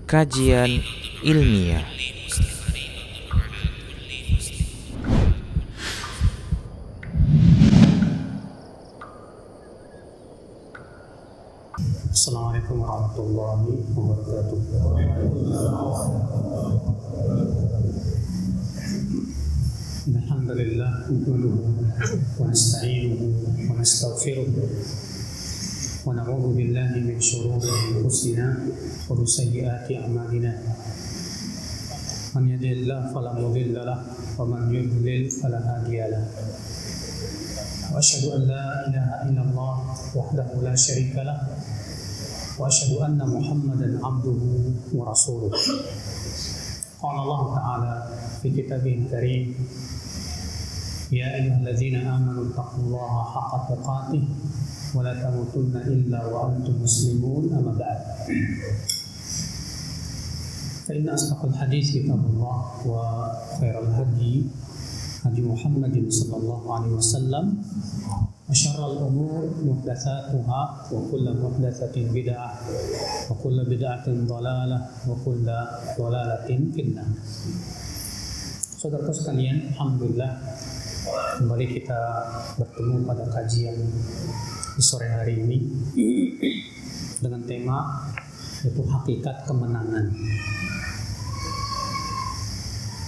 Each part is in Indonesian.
Kajian ilmiah. Assalamualaikum warahmatullahi wabarakatuh. Alhamdulillah, wa nasta'inuhu wa nastaghfiruh wa na'udzu billahi min shururi anfusina wa min sayyiati a'malina. Man yahdihillahu fala mudilla lahu wa man yudlil fala hadiya lahu. Wa asyhadu an la ilaha illallah wahdahu la syarika lahu wa asyhadu anna Muhammadan abduhu wa rasuluh. Qala Allah Ta'ala fi kitabihil karim, ya ayyuhalladzina amanu taqullaha haqqa tuqatih wa la tamutunna illa wa antum muslimun, amma ba'd. Fa inna asdaqal hadits kitabullah wa khairal hadi hadi Muhammadin sallallahu alaihi wasallam wa syarrul umur muhdatsatuha wa kullu muhdatsatin bid'ah wa kullu bid'atin dhalalah wa kullu dhalalatin finnar. Saudaraku sekalian, alhamdulillah kembali kita bertemu pada kajian di sore hari ini dengan tema yaitu hakikat kemenangan.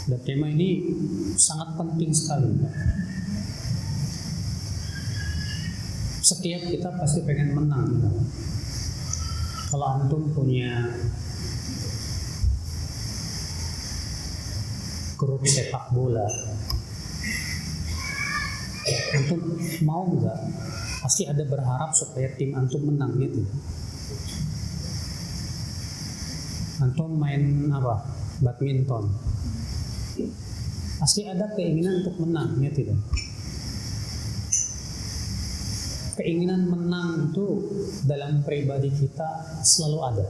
Dan tema ini sangat penting sekali. Setiap kita pasti pengen menang. Kalau antum punya grup sepak bola, antum mau nggak? Pasti ada berharap supaya tim antum menang gitu. Antum main apa? Badminton. Pasti ada keinginan untuk menang, ya tidak? Keinginan menang itu dalam pribadi kita selalu ada.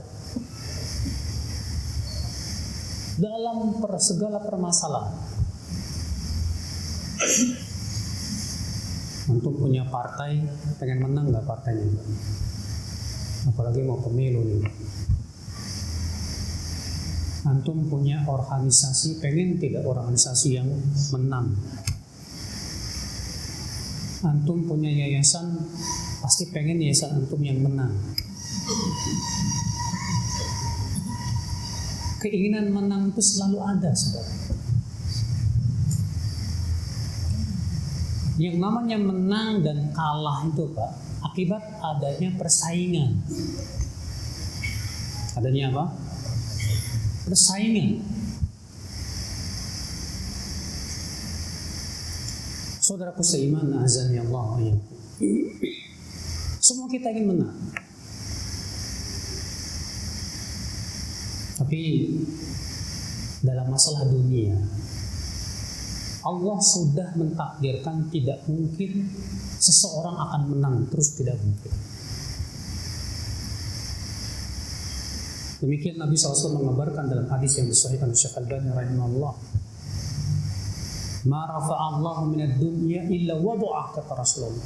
Dalam segala permasalahan. Untuk punya partai, pengen menang nggak partainya? Apalagi mau pemilu nih. Antum punya organisasi, pengen tidak organisasi yang menang? Antum punya yayasan, pasti pengen yayasan antum yang menang. Keinginan menang itu selalu ada, saudara. Yang namanya menang dan kalah itu, Pak, akibat adanya persaingan. Adanya apa? Persaingan. Saudaraku seiman, azan ya Allah ya. Semua kita ingin menang. Tapi dalam masalah dunia, Allah sudah mentakdirkan tidak mungkin seseorang akan menang terus, tidak mungkin. Demikian Nabi SAW mengabarkan dalam hadis yang disahihkan Syekh Al-Albani rahimahullah, ma rafa'allahu minad dunya illa wada'ah, kata Rasulullah.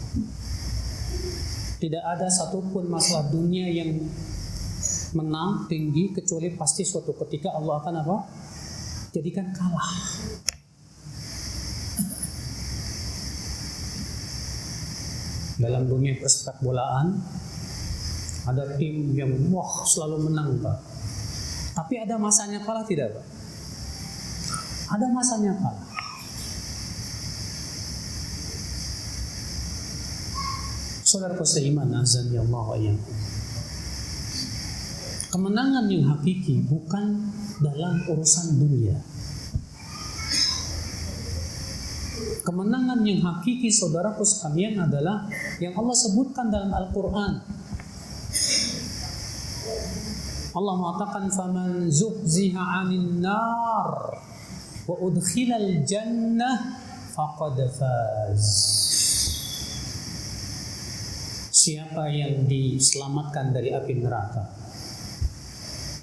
Tidak ada satupun masalah dunia yang menang tinggi kecuali pasti suatu ketika Allah akan apa? Jadikan kalah. Dalam dunia persepak bolaan ada tim yang selalu menang, Pak. Tapi ada masanya kalah, tidak, Pak? Ada masanya kalah. Saudaraku seiman, azan ya Allah wa iyyakum. Kemenangan yang hakiki bukan dalam urusan dunia. Kemenangan yang hakiki, saudaraku sekalian, adalah yang Allah sebutkan dalam Al-Quran. Allah mengatakan, faman zuhziha 'anil nar wa udkhilal jannah faqad faz. Siapa yang diselamatkan dari api neraka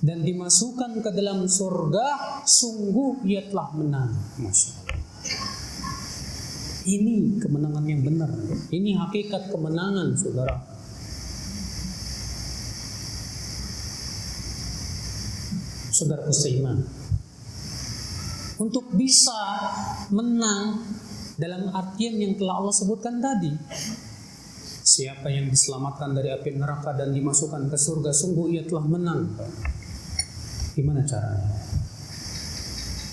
dan dimasukkan ke dalam surga, sungguh ia telah menang. Masya Allah. Ini kemenangan yang benar. Ini hakikat kemenangan, saudara. saudaraku seiman, untuk bisa menang dalam artian yang telah Allah sebutkan tadi. Siapa yang diselamatkan dari api neraka dan dimasukkan ke surga, sungguh ia telah menang. Gimana caranya?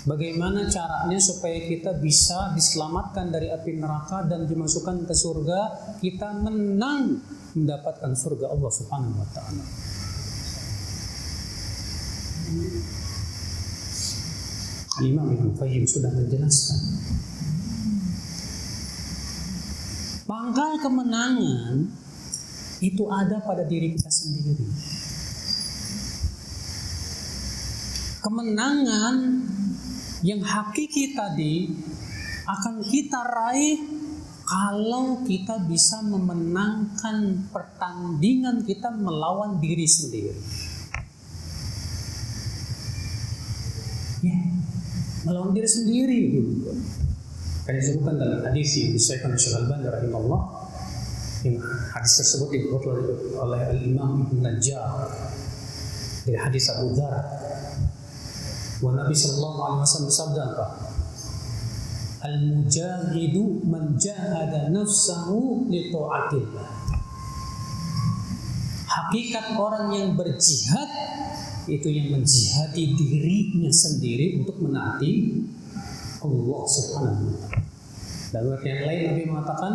Bagaimana caranya supaya kita bisa diselamatkan dari api neraka dan dimasukkan ke surga? Kita menang mendapatkan surga Allah Subhanahu wa taala. Imam Ibnu Qayyim sudah menjelaskan, pangkal kemenangan itu ada pada diri kita sendiri. Kemenangan yang hakiki tadi akan kita raih kalau kita bisa memenangkan pertandingan kita melawan diri sendiri. Ya, melawan diri sendiri. Karena disebutkan dalam hadis yang disahihkan oleh Syekh Al-Albani rahimahullah, yang hadis tersebut dikutip oleh Al-Imam Ibn Najjar dari hadis Abu Dzar. Wa Nabi sallallahu alaihi wasallam bersabda apa? Al-mujahidu man jahada nafsahu li ta'atillah. Hakikat orang yang berjihad itu yang menjihadi dirinya sendiri untuk menaati Allah Subhanahu wa taala. Dalam yang lain Nabi mengatakan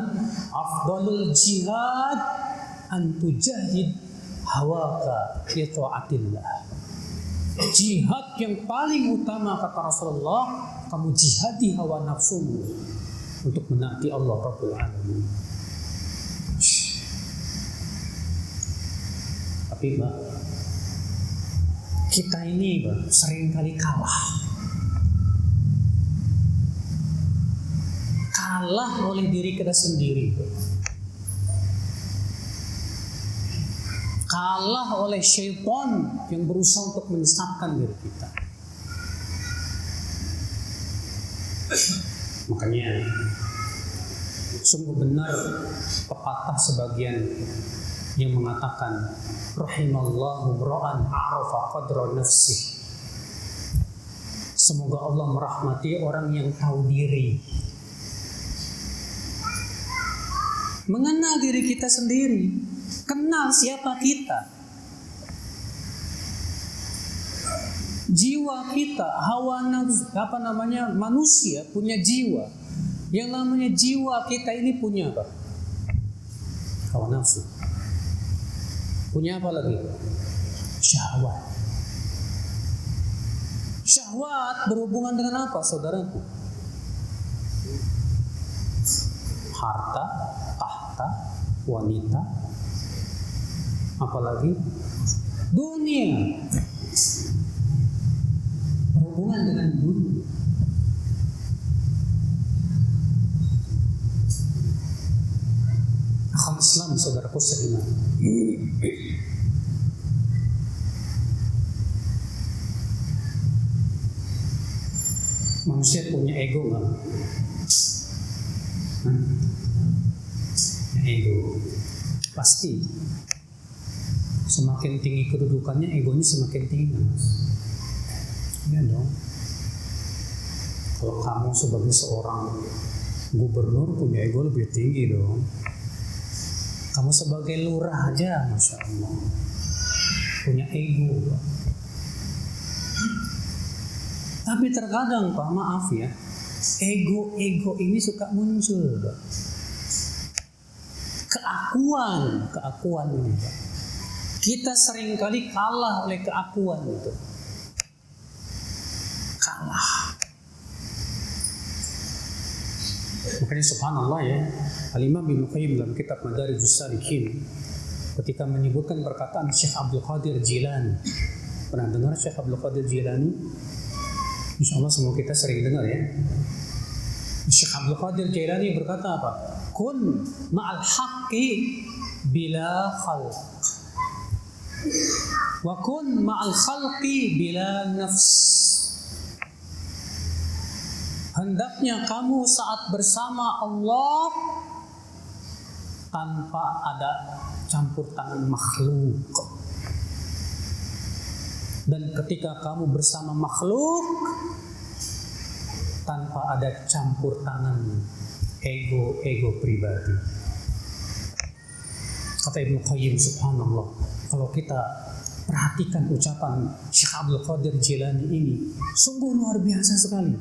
afdalul jihad an tujahid hawaka li ta'atillah. Jihad yang paling utama kata Rasulullah, kamu jihadi hawa nafsumu untuk menaati Allah Rabbul Alamin. Tapi Mbak, kita ini Mbak seringkali kalah oleh diri kita sendiri, kalah oleh syaitan yang berusaha untuk menyesatkan diri kita. Makanya sungguh benar pepatah sebagian yang mengatakan rahimallahu ra'an a'rafa qadra nafsih. Semoga Allah merahmati orang yang tahu diri, mengenal diri kita sendiri. Kenal siapa kita, jiwa kita, hawa nafsu, manusia punya jiwa. Yang namanya jiwa kita ini punya apa? Hawa nafsu. Punya apa lagi? Syahwat. Syahwat berhubungan dengan apa, saudaraku? Harta, tahta, wanita. Apalagi dunia, berhubungan dengan dunia. Akhwat Islam, saudaraku seiman, manusia punya ego nggak? Ego pasti. Semakin tinggi kedudukannya, egonya semakin tinggi. Ya dong. Kalau kamu sebagai seorang gubernur punya ego lebih tinggi dong. Kamu sebagai lurah aja, Masya Allah, punya ego. Tapi terkadang Pak, maaf ya, ego ini suka muncul, Pak. Keakuan ini, Pak. Kita seringkali kalah oleh keakuan itu. Kalah. Makanya subhanallah ya, Al-Imam Ibnu Qayyim dalam kitab Madarijus Salikin ketika menyebutkan perkataan Syekh Abdul Qadir Jilani. Pernah dengar Syekh Abdul Qadir Jilani? Insyaallah semua kita sering dengar ya. Syekh Abdul Qadir Jilani berkata apa? Kun ma'al haqqi bila khalq. Wa kun ma'al khalqi bila nafs. Hendaknya kamu saat bersama Allah tanpa ada campur tangan makhluk. Dan ketika kamu bersama makhluk tanpa ada campur tangan ego pribadi. Kata Ibnu Qayyim, subhanallah, kalau kita perhatikan ucapan Syekh Abdul Qadir Jilani ini, sungguh luar biasa sekali.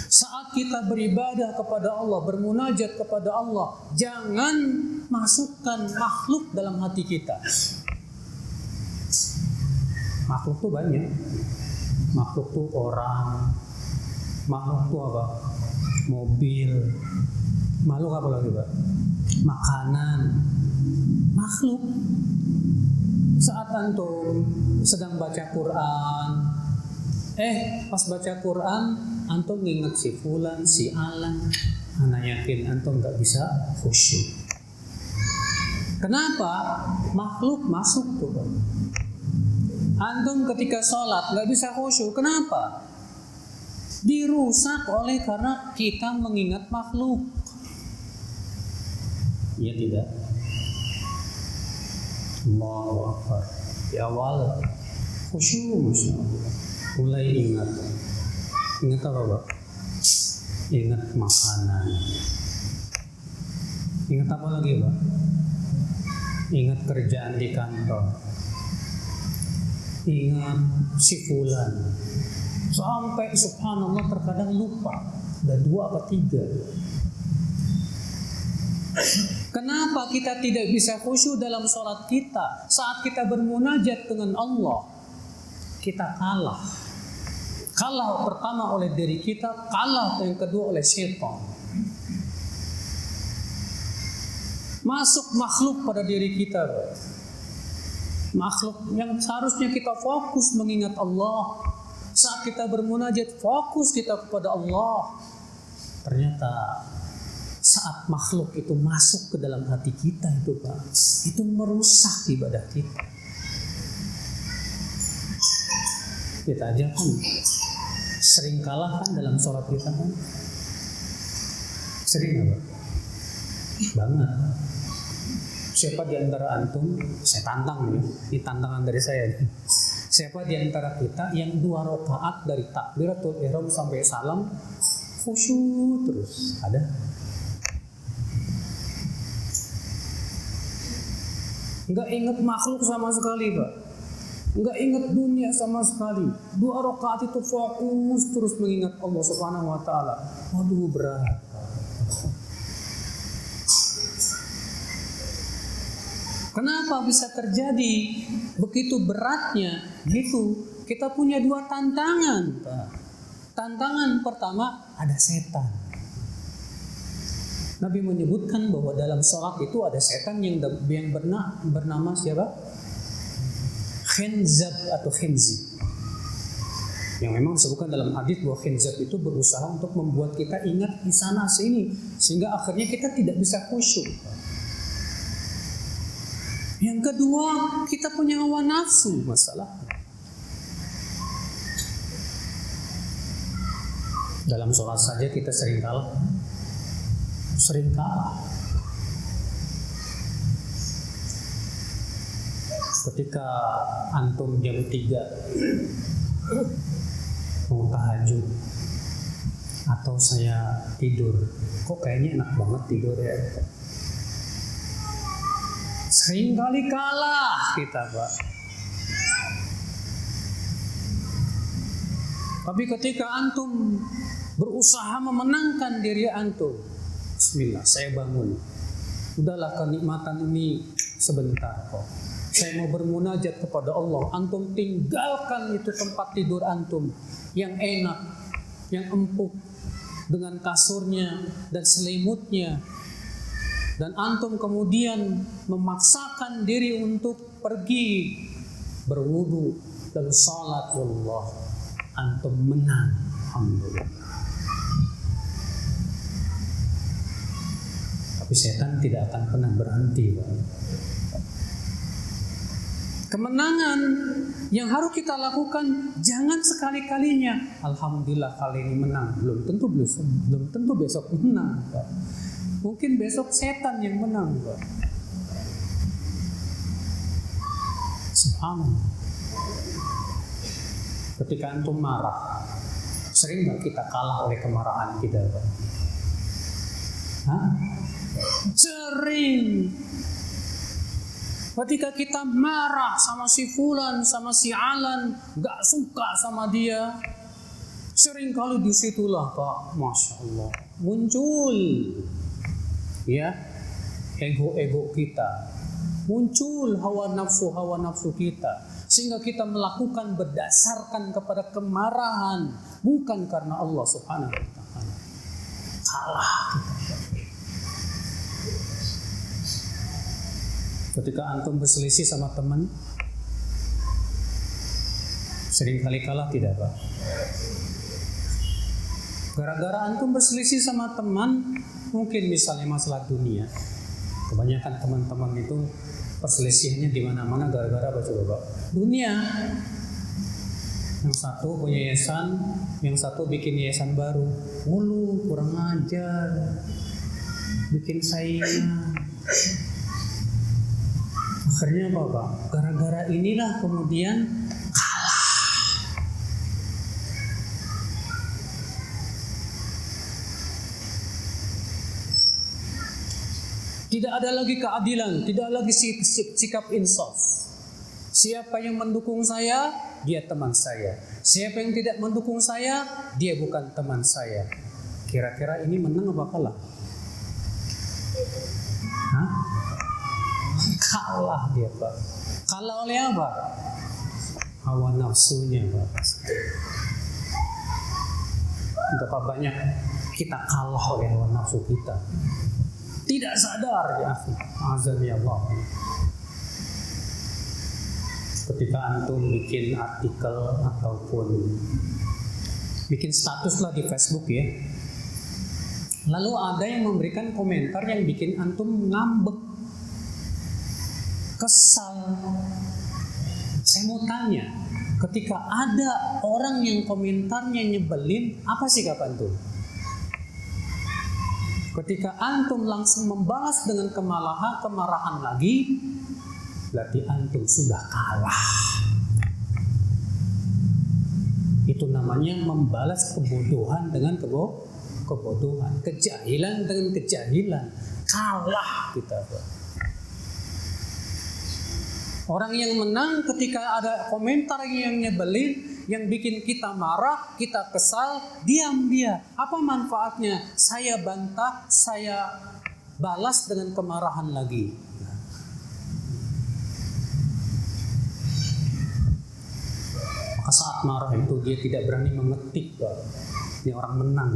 Saat kita beribadah kepada Allah, bermunajat kepada Allah, jangan masukkan makhluk dalam hati kita. Makhluk tuh banyak. Makhluk tuh orang, makhluk tuh apa? Mobil, makhluk apa lagi, Pak? Makanan, makhluk. Saat antum sedang baca Quran, pas baca Quran, antum nginget si fulan, si alan, ana yakin antum nggak bisa khusyuk. Kenapa? Makhluk masuk tuh. Antum ketika sholat nggak bisa khusyuk. Kenapa? Dirusak karena kita mengingat makhluk. Iya tidak? Allahu Akbar. Di awal khusyuk, Masya Allah. Mulai ingat apa, Pak? Ingat makanan. Ingat apa lagi, Pak? Ingat kerjaan di kantor. Ingat si fulan. Sampai subhanallah terkadang lupa. Ada 2 atau 3. Kenapa kita tidak bisa khusyuk dalam sholat kita? Saat kita bermunajat dengan Allah, kita kalah. Kalah pertama oleh diri kita, kalah yang kedua oleh syaitan. Masuk makhluk pada diri kita. Makhluk yang seharusnya kita fokus mengingat Allah. Saat kita bermunajat, fokus kita kepada Allah. Ternyata saat makhluk itu masuk ke dalam hati kita itu, Pak, itu merusak ibadah kita. Kita aja kan sering kalah kan dalam sholat kita kan. Sering apa? Banget. Siapa di antara antum, saya tantang nih, ini tantangan dari saya nih. Siapa di antara kita yang 2 rakaat dari takbiratul ihram sampai salam khusyuk terus? Ada? Enggak ingat makhluk sama sekali, Pak. Enggak ingat dunia sama sekali. 2 rakaat itu fokus terus mengingat Allah Subhanahu wa taala. Waduh, berat. Kenapa bisa terjadi begitu beratnya? Gitu. Kita punya 2 tantangan, Pak. Tantangan pertama, ada setan. Nabi menyebutkan bahwa dalam sholat itu ada setan yang bernama siapa? Khinzab atau khinzi. Yang memang disebutkan dalam hadis bahwa khinzab itu berusaha untuk membuat kita ingat di sana sini, sehingga akhirnya kita tidak bisa khusyuk. Yang kedua, kita punya hawa nafsu, masalah. Dalam sholat saja kita sering kalah. Ketika antum jam 3 mau tahajud atau saya tidur, kok kayaknya enak banget tidur ya. Sering kali kalah kita, Pak. Tapi ketika antum berusaha memenangkan diri antum, bismillah, saya bangun. Udahlah, kenikmatan ini sebentar kok. Saya mau bermunajat kepada Allah. Antum tinggalkan itu tempat tidur antum yang enak, yang empuk, dengan kasurnya dan selimutnya. Dan antum kemudian memaksakan diri untuk pergi berwudu lalu salat, wallah, antum menang, alhamdulillah. Tapi setan tidak akan pernah berhenti, Pak. Kemenangan yang harus kita lakukan, jangan sekali-kalinya alhamdulillah kali ini menang, belum tentu besok menang, Pak. Mungkin besok setan yang menang, Pak. Subhanallah. Ketika antum marah, sering nggak kita kalah oleh kemarahan kita, Pak? Hah? Sering. Ketika kita marah sama si Fulan, sama si Alan, nggak suka sama dia, sering kali disitulah Pak, Masya Allah, muncul ya ego-ego kita, muncul hawa nafsu kita, sehingga kita melakukan berdasarkan kepada kemarahan, bukan karena Allah Subhanahu wa Ta'ala. Kalah kita. Ketika antum berselisih sama teman, sering kali kalah tidak Pak? Gara-gara antum berselisih sama teman, mungkin misalnya masalah dunia. Kebanyakan teman-teman itu perselisihannya di mana-mana gara-gara apa coba Pak? Dunia. Yang satu punya yayasan, yang satu bikin yayasan baru. Mulu, kurang ajar. Bikin saingan. Akhirnya apa Pak? Gara-gara inilah kemudian kalah. Tidak ada lagi keadilan, tidak lagi sikap insaf. Siapa yang mendukung saya, dia teman saya. Siapa yang tidak mendukung saya, dia bukan teman saya. Kira-kira ini menang apa kalah? Hah? Kalah dia Pak. Kalah oleh apa? Hawa nafsunya Pak. Betapa banyak kita kalah oleh hawa nafsu kita. Tidak sadar ya. Azan ya Allah. Ketika antum bikin artikel ataupun bikin status lah di Facebook ya. Lalu ada yang memberikan komentar yang bikin antum ngambek, kesal. Saya mau tanya, ketika ada orang yang komentarnya nyebelin, apa sikap antum? Ketika antum langsung membalas dengan kemarahan lagi, berarti antum sudah kalah. Itu namanya membalas kebodohan dengan kebodohan, kejahilan dengan kejahilan. Kalah kita. Orang yang menang ketika ada komentar yang nyebelin, yang bikin kita marah, kita kesal, diam dia. Apa manfaatnya? Saya bantah, saya balas dengan kemarahan lagi. Maka saat marah itu dia tidak berani mengetik. Ini orang menang.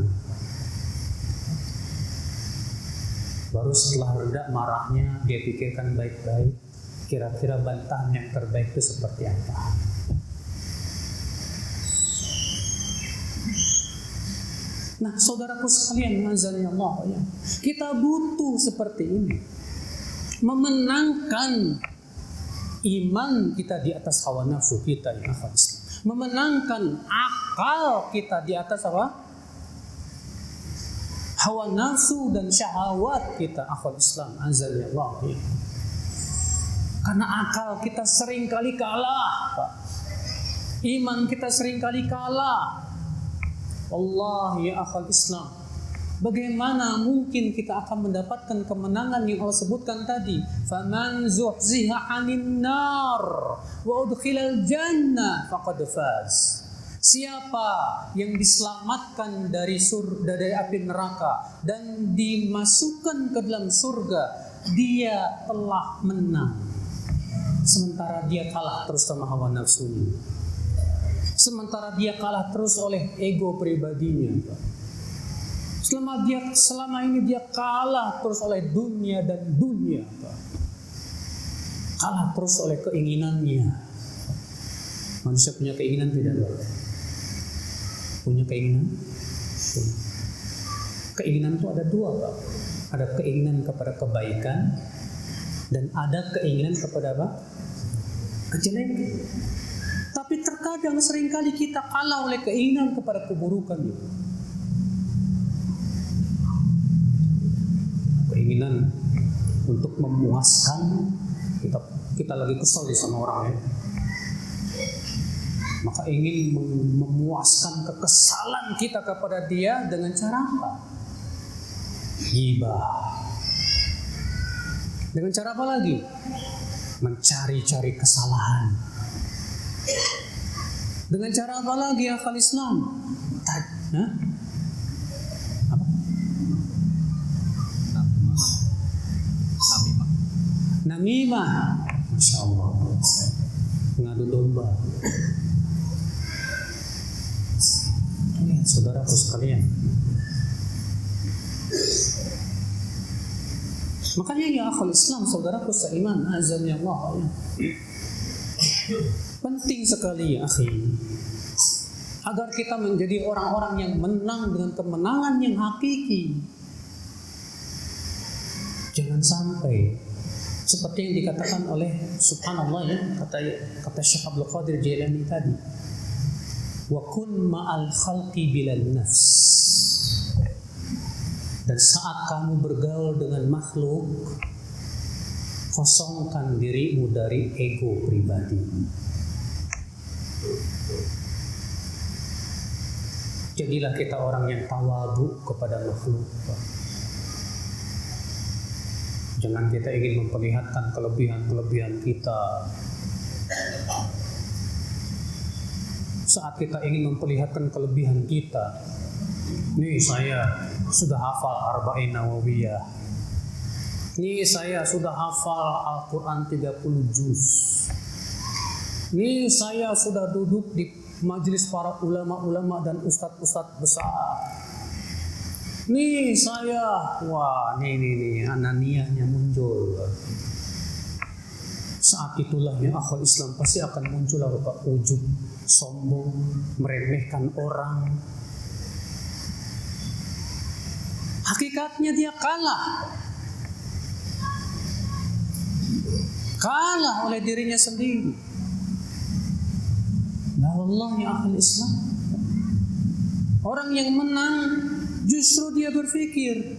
Baru setelah reda marahnya, dia pikirkan baik-baik. Kira-kira bantahan yang terbaik itu seperti apa? Nah, saudaraku sekalian, azanillah, kita butuh seperti ini, memenangkan iman kita di atas hawa nafsu kita, ya akhwat Islam. Memenangkan akal kita di atas apa? Hawa nafsu dan syahwat kita, akhwat Islam, azanillah. Karena akal kita sering kali kalah, Pak. Iman kita sering kali kalah. Allah ya akhal Islam, bagaimana mungkin kita akan mendapatkan kemenangan yang Allah sebutkan tadi? Faman zuhziha 'anil nar wa udkhilal jannah faqad faz. Siapa yang diselamatkan dari api neraka dan dimasukkan ke dalam surga, dia telah menang. Sementara dia kalah terus sama hawa nafsunya. Sementara dia kalah terus oleh ego pribadinya. Selama ini dia kalah terus oleh dunia dan dunia. Kalah terus oleh keinginannya. Manusia punya keinginan tidak? Punya keinginan? Keinginan itu ada dua, Pak. Ada keinginan kepada kebaikan dan ada keinginan kepada apa? Kejelekan. Tapi terkadang seringkali kita kalah oleh keinginan kepada keburukan. Keinginan untuk memuaskan, kita lagi kesal sama orang ya. maka ingin memuaskan kekesalan kita kepada dia dengan cara apa? Ghibah. Dengan cara apa lagi? Mencari-cari kesalahan. Dengan cara apa lagi akal Islam? Apa? Namimah. Masya Allah. Mengadu domba. Lihat saudaraku sekalian. Makanya ya akal Islam, saudaraku seiman, azan ya Allah. Penting sekali ya akhi, agar kita menjadi orang-orang yang menang dengan kemenangan yang hakiki. Jangan sampai seperti yang dikatakan oleh subhanallah ya, kata Syekh Abdul Qadir Jailani tadi, wa kun ma'al khalqi bilal nafs. Dan saat kamu bergaul dengan makhluk, kosongkan dirimu dari ego pribadi. Jadilah kita orang yang tawadhu kepada makhluk. Jangan kita ingin memperlihatkan kelebihan-kelebihan kita. Saat kita ingin memperlihatkan kelebihan kita, nih saya sudah hafal Arba'in Nawawiyah. Nih saya sudah hafal Al-Quran 30 juz. Nih saya sudah duduk di majelis para ulama-ulama dan ustadz-ustadz besar. Nih saya, wah nih ananiahnya muncul. Saat itulah ya akhwat Islam pasti akan muncul apa? Ujub, sombong, meremehkan orang. Hakikatnya dia kalah oleh dirinya sendiri. Nah Allah ya akhwat Islam, orang yang menang justru dia berpikir,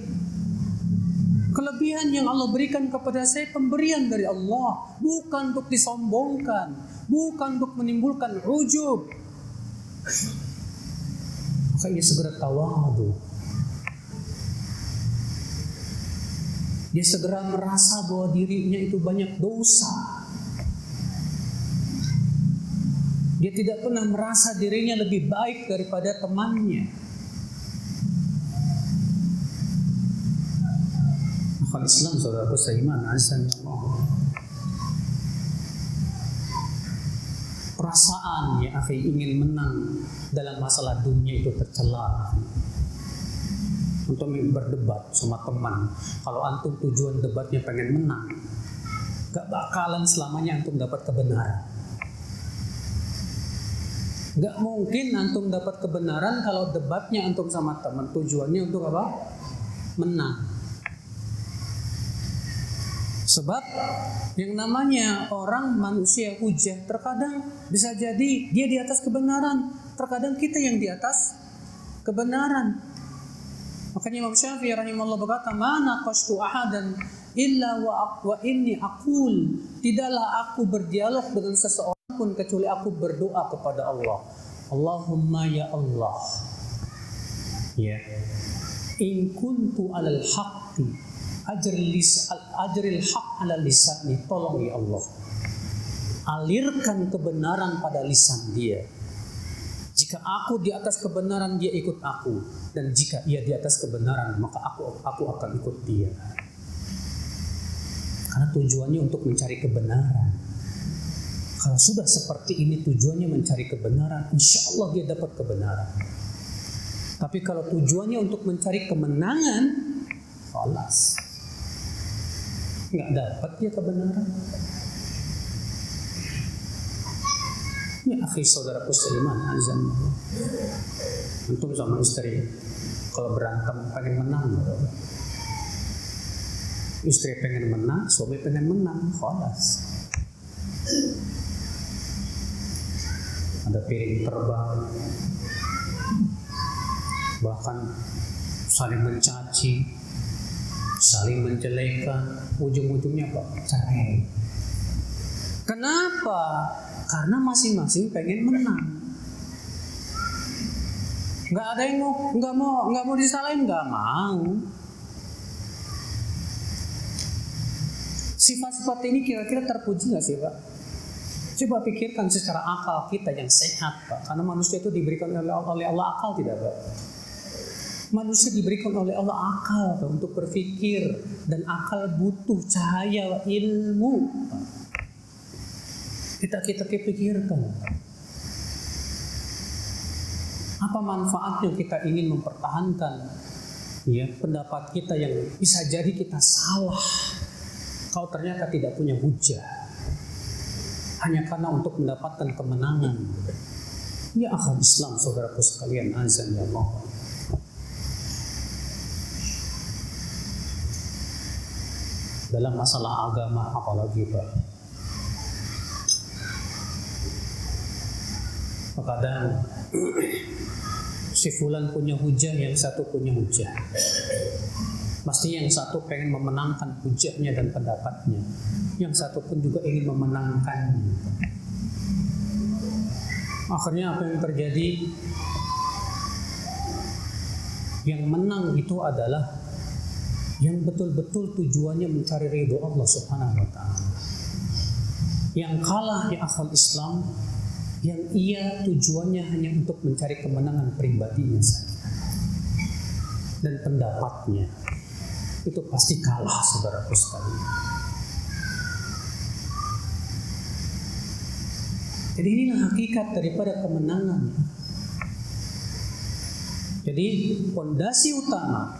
kelebihan yang Allah berikan kepada saya pemberian dari Allah, bukan untuk disombongkan, bukan untuk menimbulkan ujub. Makanya segera tawadhu. Dia segera merasa bahwa dirinya itu banyak dosa. Dia tidak pernah merasa dirinya lebih baik daripada temannya. Akal Islam saudaraku seiman, azan ya Allah. Perasaan ya akhi ingin menang dalam masalah dunia itu tercela. Untuk berdebat sama teman, kalau antum tujuan debatnya pengen menang, gak bakalan selamanya antum dapat kebenaran. Gak mungkin antum dapat kebenaran kalau debatnya antum sama teman tujuannya untuk apa? Menang. Sebab yang namanya orang manusia hujah terkadang bisa jadi dia di atas kebenaran, terkadang kita yang di atas kebenaran. Makanya Imam Syafi'i rahimahullah berkata, "Mana qastu ahadan illa wa inni aqul." Tidaklah aku berdialog dengan seseorang pun kecuali aku berdoa kepada Allah. Allahumma ya Allah. Ya. In kuntu 'alal haqqi ajril haqq 'ala lisani. Tolong ya Allah, alirkan kebenaran pada lisan dia. Jika aku di atas kebenaran, dia ikut aku. Dan jika ia di atas kebenaran, maka aku akan ikut dia. Karena tujuannya untuk mencari kebenaran. Kalau sudah seperti ini tujuannya mencari kebenaran, insya Allah dia dapat kebenaran. Tapi kalau tujuannya untuk mencari kemenangan, falas, nggak dapat dia kebenaran. Ya akhi saudaraku seiman, azan. Antum sama istri kalau berantem pengen menang, istri pengen menang, suami pengen menang, falas. Ada piring terbang, bahkan saling mencaci, saling menjelekan, ujung-ujungnya apa? Cerai. Kenapa? Karena masing-masing pengen menang. Nggak ada yang nggak mau disalahin, nggak mau. Sifat-sifat ini kira-kira terpuji nggak sih, Pak? Coba pikirkan secara akal kita yang sehat, Pak. Karena manusia itu diberikan oleh Allah akal, tidak, Pak? Manusia diberikan oleh Allah akal, Pak, untuk berpikir, dan akal butuh cahaya ilmu, Pak. Kita pikirkan, Pak. Apa manfaatnya kita ingin mempertahankan pendapat kita yang bisa jadi kita salah kalau ternyata tidak punya hujah, hanya karena untuk mendapatkan kemenangan. Ya akhal Islam, saudaraku sekalian, azan ya Allah. Dalam masalah agama apalagi, Pak, kadang si fulan punya hujah, yang satu punya hujah. Pasti yang satu pengen memenangkan hujahnya dan pendapatnya, yang satu pun juga ingin memenangkannya. Akhirnya apa yang terjadi? Yang menang itu adalah yang betul-betul tujuannya mencari ridho Allah Subhanahu wa ta'ala. Yang kalah ya akhal Islam, yang ia tujuannya hanya untuk mencari kemenangan pribadinya saja dan pendapatnya, itu pasti kalah, saudaraku sekalian. Jadi inilah hakikat daripada kemenangan. Jadi fondasi utama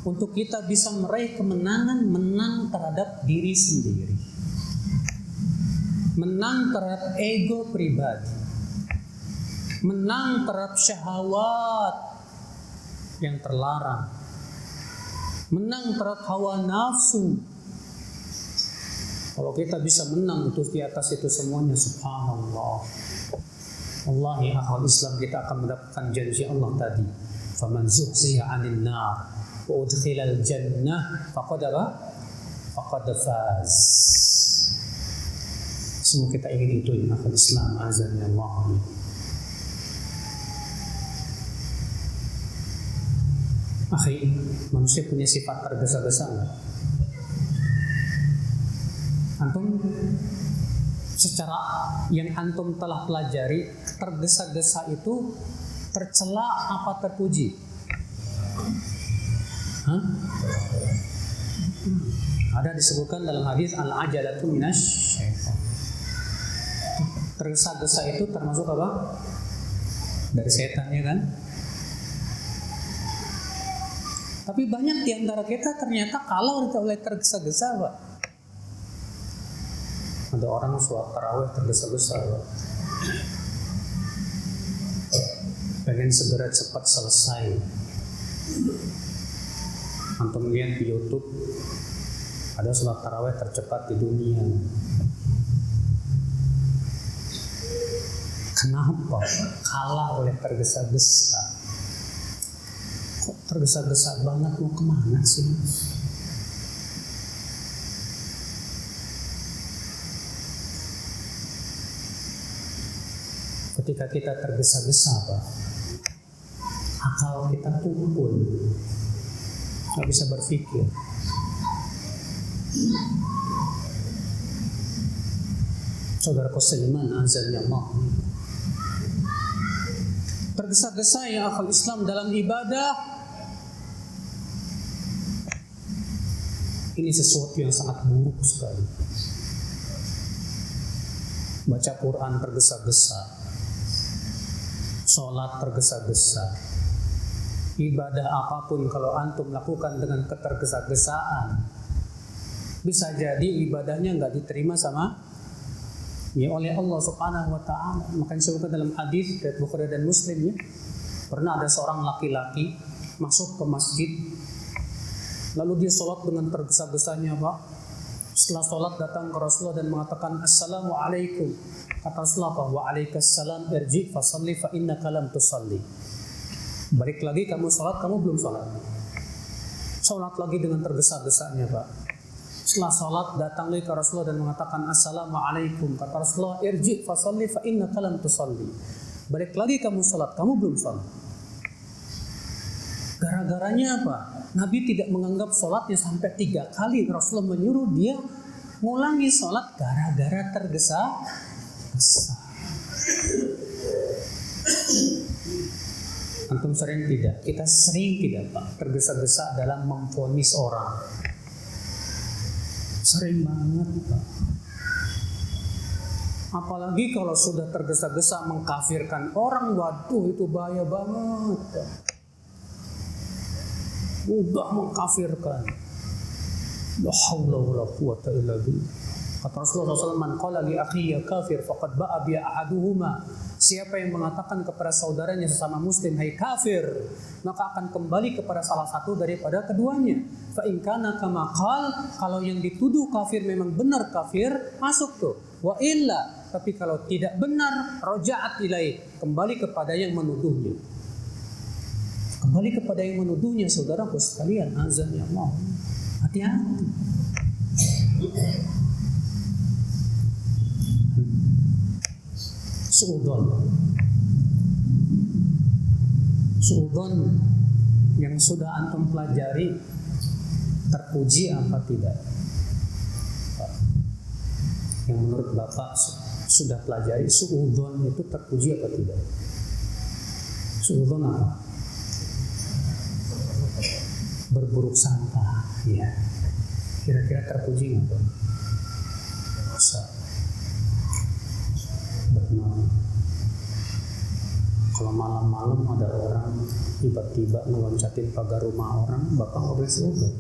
untuk kita bisa meraih kemenangan, menang terhadap diri sendiri, menang terhadap ego pribadi, menang terhadap syahwat yang terlarang, menang terhadap hawa nafsu. Kalau kita bisa menang itu di atas itu semuanya, subhanallah. Wallahi akhwal Islam, kita akan mendapatkan janji Allah tadi. Faman zuhziha 'anil nar wa udkhilal jannah faqad faz. Semua kita ingin itu ya akhwal Islam, azan ya Allah. Akhi, manusia punya sifat tergesa-gesa enggak? Antum secara yang antum telah pelajari, tergesa-gesa itu tercela apa terpuji? Hah? Ada disebutkan dalam hadis al-ajalatu minasyaitan. Tergesa-gesa itu termasuk apa? Dari setan, ya kan? Tapi banyak di antara kita ternyata kalau oleh tergesa-gesa, Pak. Ada orang sholat tarawih tergesa-gesa, Pak. Pengen segera cepat selesai. Antum lihat di YouTube, ada sholat tarawih tercepat di dunia. Kenapa? Kalah oleh tergesa-gesa. Kok tergesa-gesa banget, mau kemana sih? Ketika kita tergesa-gesa, Pak, akal kita tumpul, nggak bisa berpikir. Saudaraku seiman, azan ya Allah. Tergesa-gesa ya akal Islam dalam ibadah, ini sesuatu yang sangat buruk sekali. Baca Quran tergesa-gesa, sholat tergesa-gesa, ibadah apapun kalau antum lakukan dengan ketergesa-gesaan, bisa jadi ibadahnya nggak diterima oleh Allah Subhanahu wa ta'ala. Makanya disebutkan dalam hadis dari Bukhari dan Muslim, ya, pernah ada seorang laki-laki masuk ke masjid, lalu dia sholat dengan tergesa-gesanya, Pak. Setelah sholat datang ke Rasulullah dan mengatakan Assalamualaikum. Kata Rasulullah, waalaikumsalam, irji fasalli fa innaka lam tusalli. Balik lagi, kamu sholat, kamu belum sholat. Sholat lagi dengan tergesa-gesanya, Pak. Setelah sholat datang lagi ke Rasulullah dan mengatakan Assalamualaikum. Kata Rasulullah, irji fasalli fa innaka lam tusalli. Balik lagi kamu sholat, kamu belum sholat. Gara-garanya apa? Nabi tidak menganggap sholatnya sampai 3 kali. Rasulullah menyuruh dia ngulangi sholat gara-gara tergesa-gesa. Antum sering tidak? Kita sering tidak, Pak, tergesa-gesa dalam memvonis orang. Sering banget, Pak. Apalagi kalau sudah tergesa-gesa mengkafirkan orang, waduh itu bahaya banget, Pak. Mudah mengkafirkan. La haula wala quwata illa billah. Kata Rasulullah SAW, man qala li akhiya kafir faqad ba'a bi ahaduhuma. Siapa yang mengatakan kepada saudaranya sesama muslim, hai kafir, maka akan kembali kepada salah satu daripada keduanya. Fa in kana kama qal, kalau yang dituduh kafir memang benar kafir, masuk tuh. Wa illa, tapi kalau tidak benar, raja'at ilaih, kembali kepada yang menuduhnya. Kembali kepada yang menuduhnya, saudaraku sekalian, azan ya Allah. Hati-hati. Su'udon yang sudah antum pelajari terpuji apa tidak? Yang menurut Bapak sudah pelajari, su'udon itu terpuji apa tidak? Su'udon apa? Berburuk sangka, ya. Kira-kira terpuji nggak? Bisa. Benar. Kalau malam-malam ada orang tiba-tiba ngeloncatin pagar rumah orang, Bapak nggak boleh su'udon.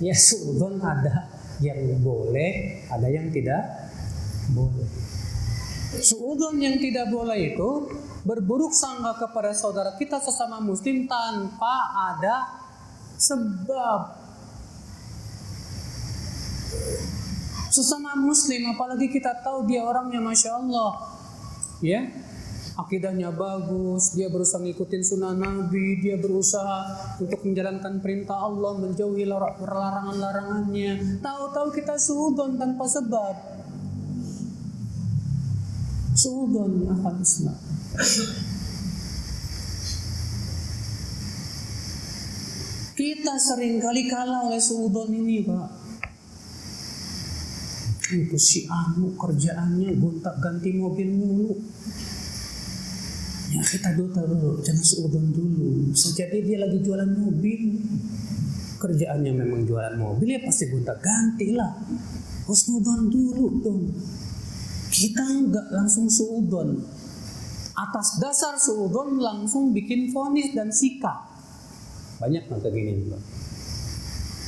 Ya su'udon ada yang boleh, ada yang tidak boleh. Su'udon yang tidak boleh itu berburuk sangka kepada saudara kita sesama muslim tanpa ada sebab. Sesama muslim, apalagi kita tahu dia orangnya Masya Allah, ya, akidahnya bagus, dia berusaha ngikutin sunnah Nabi, dia berusaha untuk menjalankan perintah Allah, menjauhi larangan-larangannya. Tahu-tahu kita su'udon tanpa sebab. Su'udon ya akhal Islam. Kita seringkali kalah oleh su'udon ini, Pak. Itu si anu kerjaannya gonta-ganti mobil mulu. Ya kita dulu, jangan su'udon dulu. Bisa jadi dia lagi jualan mobil. Kerjaannya memang jualan mobil, ya pasti gonta-ganti lah. Husnudon dulu dong. Kita enggak langsung su'udon. Atas dasar su'udon langsung bikin vonis dan sikap. Banyak nggak gini, Pak?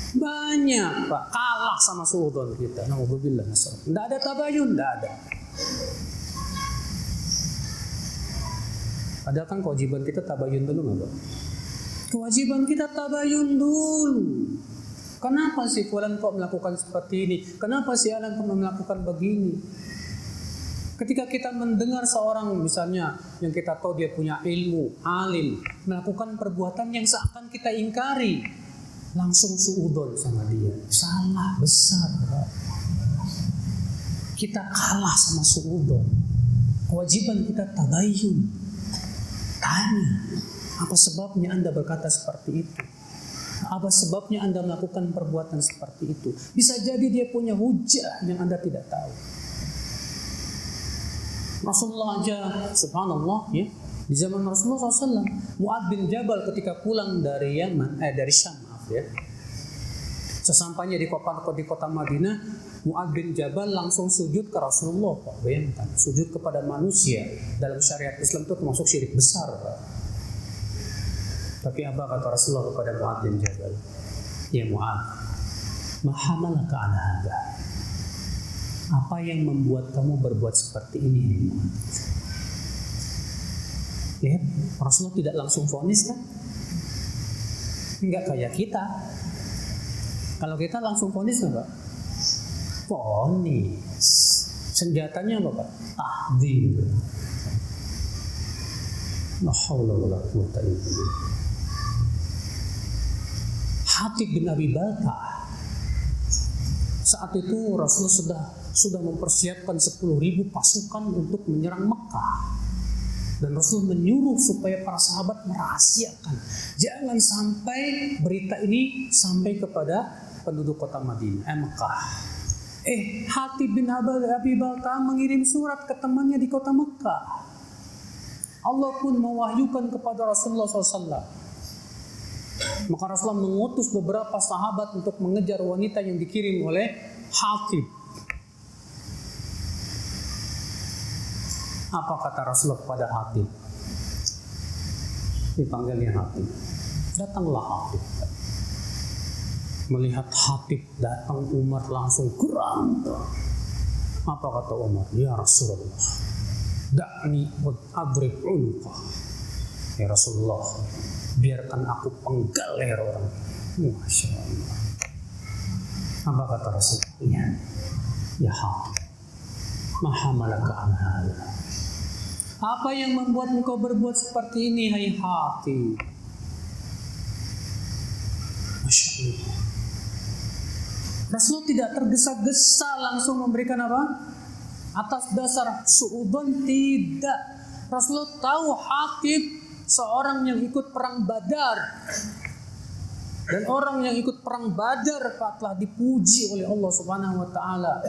Banyak, Pak, kalah sama su'udon kita. Na'udzubillah. Nggak ada tabayun, nggak ada. Padahal kan kewajiban kita tabayun dulu nggak, Pak? Kewajiban kita tabayun dulu. Kenapa sih fulan kok melakukan seperti ini? Kenapa sih alan kok melakukan begini? Ketika kita mendengar seorang misalnya yang kita tahu dia punya ilmu, alim, melakukan perbuatan yang seakan kita ingkari, langsung su'udon sama dia. Salah besar, Pak. Kita kalah sama su'udon. Kewajiban kita tabayun. Tanya, apa sebabnya Anda berkata seperti itu? Apa sebabnya Anda melakukan perbuatan seperti itu? Bisa jadi dia punya hujah yang Anda tidak tahu. Rasulullah aja, subhanallah, ya, di zaman Rasulullah SAW, Mu'adz bin Jabal ketika pulang dari dari Syam, ya, sesampainya di kota Madinah, Mu'adz bin Jabal langsung sujud ke Rasulullah, Pak. Bayangkan, sujud kepada manusia dalam syariat Islam itu termasuk syirik besar, Pak. Tapi apa kata Rasulullah kepada Mu'adz bin Jabal? Ya Mu'adz, ma hamalaka ala hadha? Apa yang membuat kamu berbuat seperti ini? Ya, Rasulullah tidak langsung vonis kan? Enggak kayak kita. Kalau kita langsung vonis enggak? Vonis. Senjatanya apa, Pak? Tahdzir. La haula wala quwwata illa billah. Hatib bin Abi Balta'ah. Saat itu Rasulullah sudah mempersiapkan 10.000 pasukan untuk menyerang Mekah. Dan Rasul menyuruh supaya para sahabat merahasiakan. Jangan sampai berita ini sampai kepada penduduk kota Madinah, Mekah. Hatib bin Abi Balta'ah mengirim surat ke temannya di kota Mekah. Allah pun mewahyukan kepada Rasulullah SAW. Maka Rasulullah mengutus beberapa sahabat untuk mengejar wanita yang dikirim oleh Hatib. Apa kata Rasulullah kepada Hatib? Dipanggilnya Hatib. Datanglah Hatib. Melihat Hatib datang, Umar langsung geram. Apa kata Umar? Ya Rasulullah, da'ni adrib unuqah. Ya Rasulullah, biarkan aku penggal leher orang. Masya Allah. Apa kata Rasulullah? Ya Hatib, ma hamalaka an hadha? Apa yang membuat engkau berbuat seperti ini, hai Hatib? Masya Allah. Rasulullah tidak tergesa-gesa langsung memberikan apa? Atas dasar suudzon, tidak. Rasulullah tahu Hatib seorang yang ikut perang Badar. Dan orang yang ikut perang Badar telah dipuji oleh Allah Subhanahu wa taala.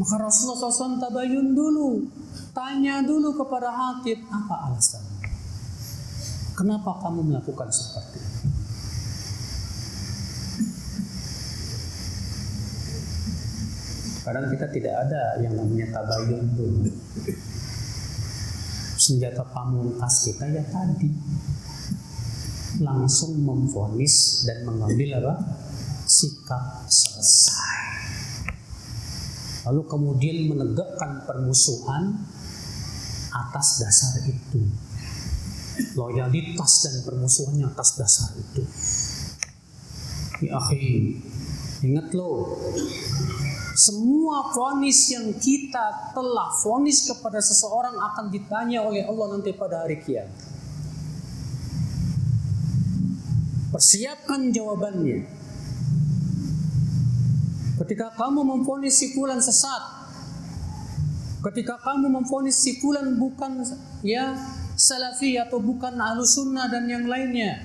Maka Rasulullah SAW tabayun dulu, tanya dulu kepada Hatib, apa alasannya? Kenapa kamu melakukan seperti itu? Kadang kita tidak ada yang namanya tabayun dulu. Senjata pamungkas kita ya tadi, langsung memvonis dan mengambil apa? Sikap selesai. Lalu kemudian menegakkan permusuhan atas dasar itu. Loyalitas dan permusuhannya atas dasar itu. Ya akhi, ingat loh, semua vonis yang kita telah vonis kepada seseorang akan ditanya oleh Allah nanti pada hari kiamat. Persiapkan jawabannya. Ketika kamu memvonis si fulan sesat, ketika kamu memvonis si fulan bukan salafi atau bukan ahlus sunnah dan yang lainnya,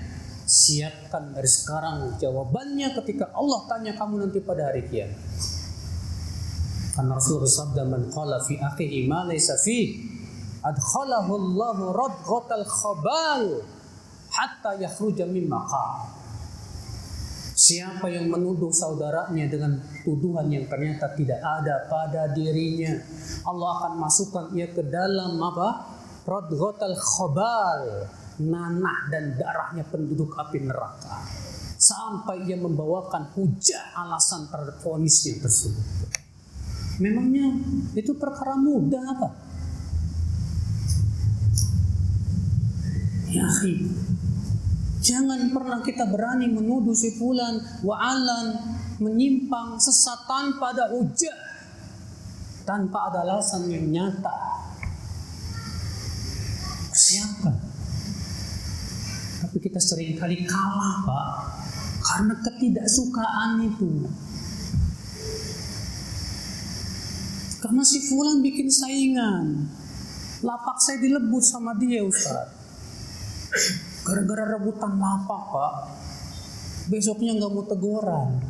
siapkan dari sekarang jawabannya ketika Allah tanya kamu nanti pada hari kiamat. Karena Rasulullah bersabda, man qala fi akhihi ma laysa fi adkhalahu Allahu radghatal khabal hatta yakhruja min maqam. Siapa yang menuduh saudaranya dengan tuduhan yang ternyata tidak ada pada dirinya, Allah akan masukkan ia ke dalam apa? Radghatal khabal, nanah dan darahnya penduduk api neraka, sampai ia membawakan hujah alasan terhadap vonisnya tersebut. Memangnya itu perkara mudah apa? Ya akhi, jangan pernah kita berani menuduh si fulan wa'alan menyimpang sesat tanpa ada hujah, tanpa ada alasan yang nyata. Persiapkan. Tapi kita seringkali kalah, Pak, karena ketidaksukaan itu. Karena si fulan bikin saingan, lapak saya dilebut sama dia, Ustaz. Gara-gara rebutan lapak, Pak, besoknya nggak mau teguran,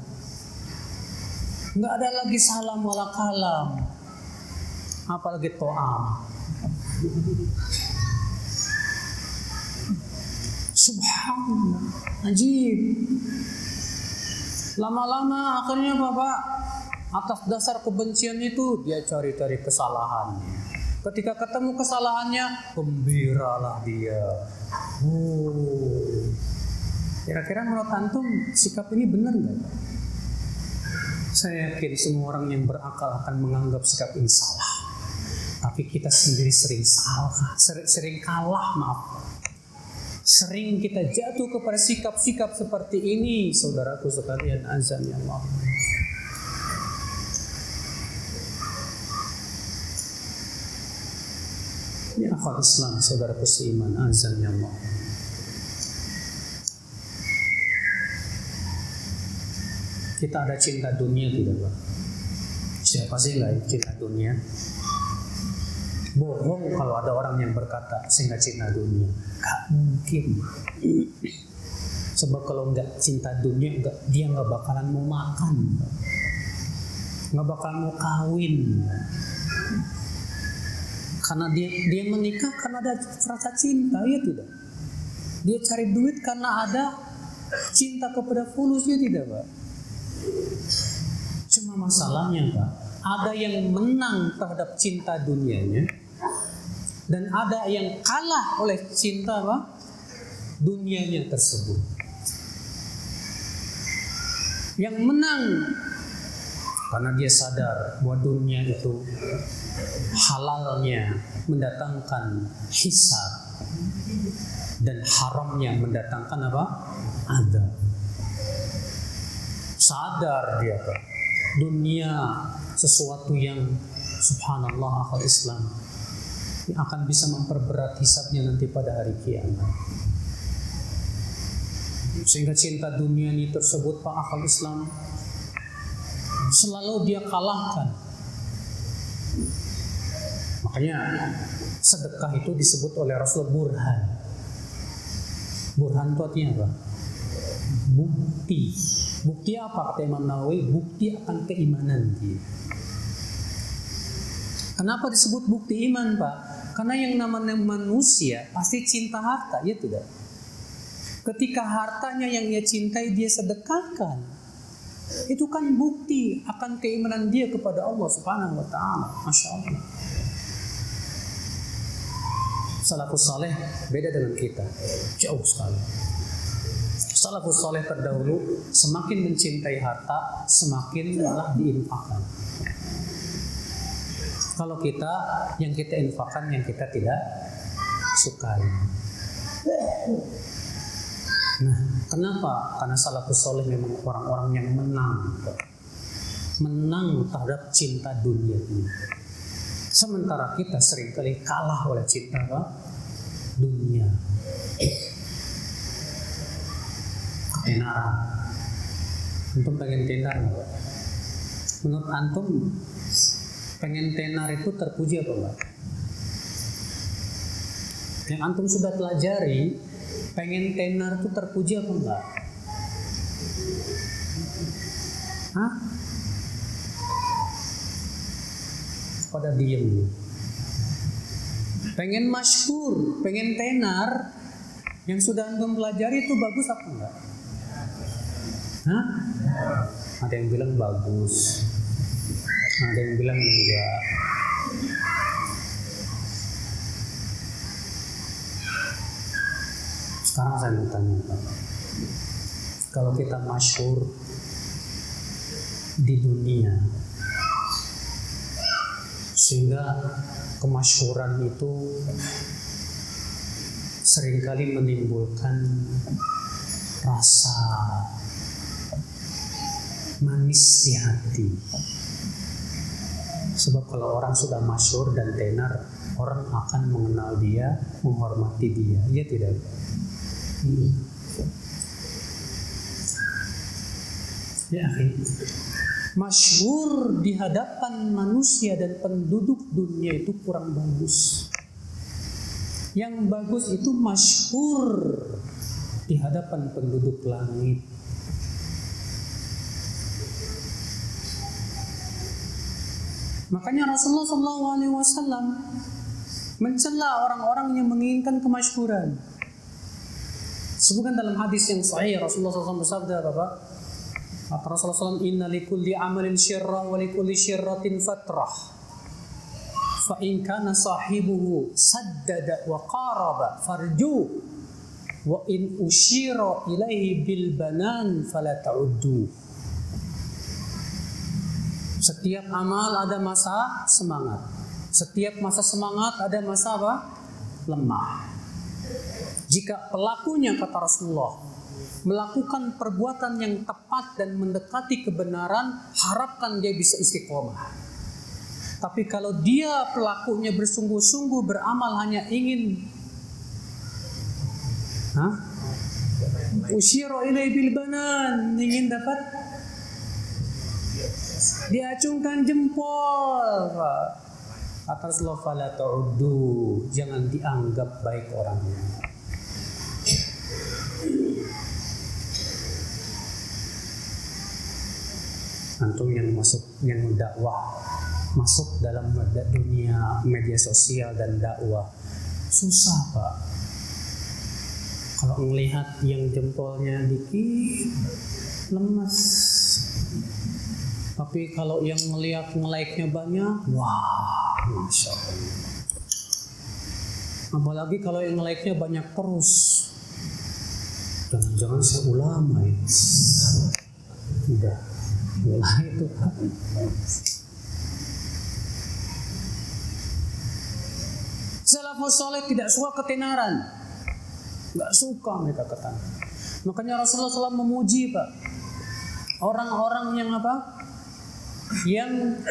nggak ada lagi salam wala kalam, apalagi to'am. Subhanallah, ajib. Lama-lama akhirnya Bapak, atas dasar kebencian itu dia cari-cari kesalahannya. Ketika ketemu kesalahannya, gembiralah dia. Kira-kira menurut antum sikap ini benar nggak? Saya yakin semua orang yang berakal akan menganggap sikap ini salah. Tapi kita sendiri sering salah, sering kalah, maaf. Sering kita jatuh kepada sikap-sikap seperti ini, saudaraku sekalian, azan ya Allah. Ya akhwat Islam, saudaraku seiman, azan ya Allah. Kita ada cinta dunia tidak Pak? Siapa sih nggak cinta dunia? Bohong kalau ada orang yang berkata saya nggak cinta dunia. Gak mungkin. Sebab kalau nggak cinta dunia, dia nggak bakalan mau makan, nggak bakalan mau kawin. Karena dia menikah karena ada rasa cinta, ya tidak? Dia cari duit karena ada cinta kepada fulusnya, tidak Pak? Cuma masalahnya Pak, ada yang menang terhadap cinta dunianya dan ada yang kalah oleh cinta Pak, dunianya tersebut. Yang menang karena dia sadar bahwa dunia itu halalnya mendatangkan hisab dan haramnya mendatangkan apa? Adab. Sadar dia Pak, dunia sesuatu yang subhanallah akal Islam yang akan bisa memperberat hisabnya nanti pada hari kiamat. Sehingga cinta dunia ini tersebut Pak akal Islam selalu dia kalahkan. Makanya sedekah itu disebut oleh Rasul burhan. Burhan itu artinya apa? Bukti. Bukti apa kata Imam Nawawi? Bukti akan keimanan dia. Kenapa disebut bukti iman Pak? Karena yang namanya manusia pasti cinta harta, ya tidak? Ketika hartanya yang ia cintai dia sedekahkan, itu kan bukti akan keimanan dia kepada Allah Subhanahu wa taala. Masya Allah. Salafus saleh beda dengan kita, jauh sekali. Salafus saleh terdahulu semakin mencintai harta, semakin malah diinfakkan. Kalau kita, yang kita infakkan yang kita tidak sukai. Nah, kenapa? Karena salafus saleh memang orang-orang yang menang terhadap cinta dunia ini. Sementara kita seringkali kalah oleh cinta apa? Dunia. Ketenaran. Antum pengen tenar nggak? Menurut antum pengen tenar itu terpuji apa enggak? Yang antum sudah pelajari, pengen tenar itu terpuji apa enggak? Hah? Pada diem. Pengen masyhur, pengen tenar, yang sudah antum pelajari itu bagus apa enggak? Hah? Ada yang bilang bagus, ada yang bilang enggak. Sekarang saya mau tanya Pak, kalau kita masyhur di dunia, sehingga kemasyhuran itu seringkali menimbulkan rasa manis di hati. Sebab kalau orang sudah masyhur dan tenar, orang akan mengenal dia, menghormati dia. Iya tidak? Ya, masyhur di hadapan manusia dan penduduk dunia itu kurang bagus. Yang bagus itu masyhur di hadapan penduduk langit. Makanya Rasulullah SAW mencela orang-orang yang menginginkan kemasyhuran. Sebutkan dalam hadis yang sahih Rasulullah SAW bersabda apa? Kata Rasulullah SAW, inna likulli amalin syirrah wa likulli syirratin fatrah. Fa in kana sahibuhu saddada wa qaraba farju wa in ushira ilaihi bil banan fala ta'uddu. Setiap amal ada masa semangat. Setiap masa semangat ada masa apa? Lemah. Jika pelakunya, kata Rasulullah, melakukan perbuatan yang tepat dan mendekati kebenaran, harapkan dia bisa istiqomah. Tapi kalau dia pelakunya bersungguh-sungguh beramal hanya ingin usyira ilaihi bil banan, ingin dapat Diacungkan jempol, Pak. Kata Rasulullah, fala ta'uddu, jangan dianggap baik orangnya. Antum yang dakwah, masuk dalam dunia media sosial dan dakwah, susah, Pak. Kalau melihat yang jempolnya dikit, lemas. Tapi kalau yang ngelihat nge-like-nya banyak, wah, Masya Allah. Apalagi kalau yang nge-like-nya banyak terus. Jangan-jangan saya ulama ya. Udah, mulai itu. Salafus saleh tidak suka ketenaran. Nggak suka mereka ketenaran. Makanya Rasulullah SAW memuji, Pak, orang-orang yang apa? Yang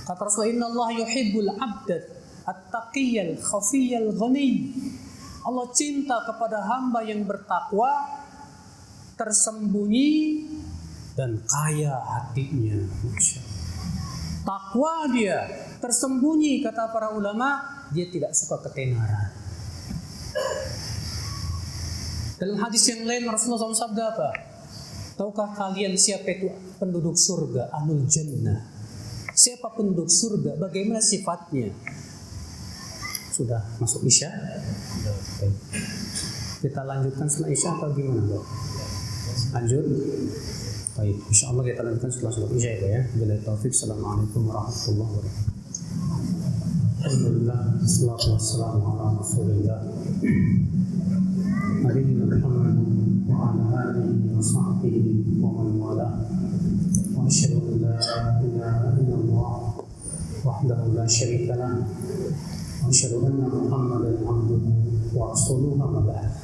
kata Rasulullah, innallaha yuhibbul 'abda at-taqiyyal khafiyyal ghani. Allah cinta kepada hamba yang bertakwa, tersembunyi dan kaya hatinya. Takwa dia, tersembunyi, kata para ulama, dia tidak suka ketenaran. Dalam hadis yang lain Rasulullah SAW sabda apa? Tahukah kalian siapa itu penduduk surga? Ahlul jannah. Siapa penduduk surga? Bagaimana sifatnya? Sudah masuk Isya? Sudah. Kita lanjutkan setelah Isya atau gimana, Bro? Lanjut? Baik, insyaallah kita lanjutkan setelah sholat Isya ya. Billahi taufik. Assalamualaikum warahmatullahi wabarakatuh. Alhamdulillah, wassalatu wassalamu ala Rasulillah. Nabiyyina Muhammad wa ala alihi wa sahbihi wa man wala. Wa asyhadu an la ilaha illallah wahdahu la syarika lah. Wa asyhadu anna Muhammadan abduhu wa rasuluhu amma ba'd.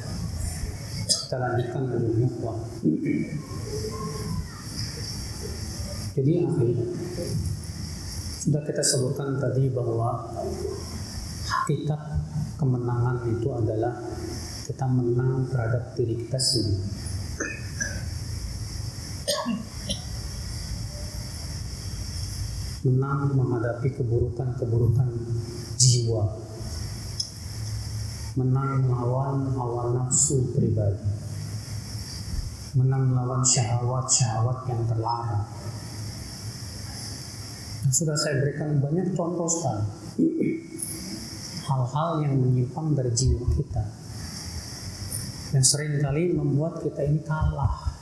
Kita lanjutkan dengan ikhwan. Jadi akhirnya sudah kita sebutkan tadi bahwa hakikat kemenangan itu adalah kita menang terhadap diri kita sendiri. Menang menghadapi keburukan-keburukan jiwa. Menang melawan hawa nafsu pribadi. Menang melawan syahwat-syahwat yang terlarang. Sudah saya berikan banyak contoh sekali. Hal-hal yang menyimpang dari jiwa kita, yang seringkali membuat kita ini kalah.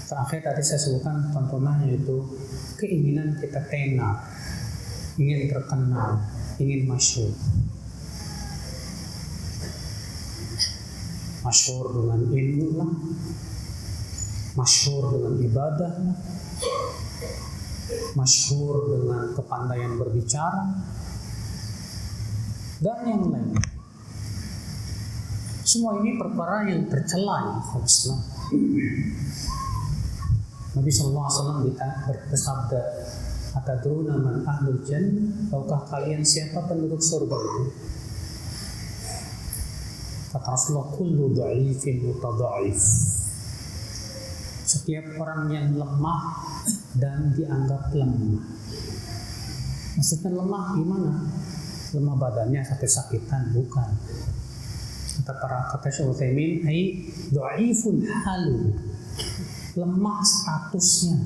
Terakhir tadi saya sebutkan contohnya, yaitu keinginan kita tenar, ingin terkenal, ingin masyhur. Masyhur dengan ilmu lah, masyhur dengan ibadah lah, masyhur dengan kepandaian berbicara, dan yang lain. Semua ini perkara yang tercela di Islam. Nabi SAW bersabda, atadruna man ahlul jannah, tahukah kalian siapa penduduk surga itu? Kata Rasulullah, kullu dha'ifin mutadha'if. Setiap orang yang lemah dan dianggap lemah. Maksudnya lemah gimana? Lemah badannya sakit-sakitan? Bukan. Kata Syekh Utsaimin, ai dhaifun halu. Lemah statusnya.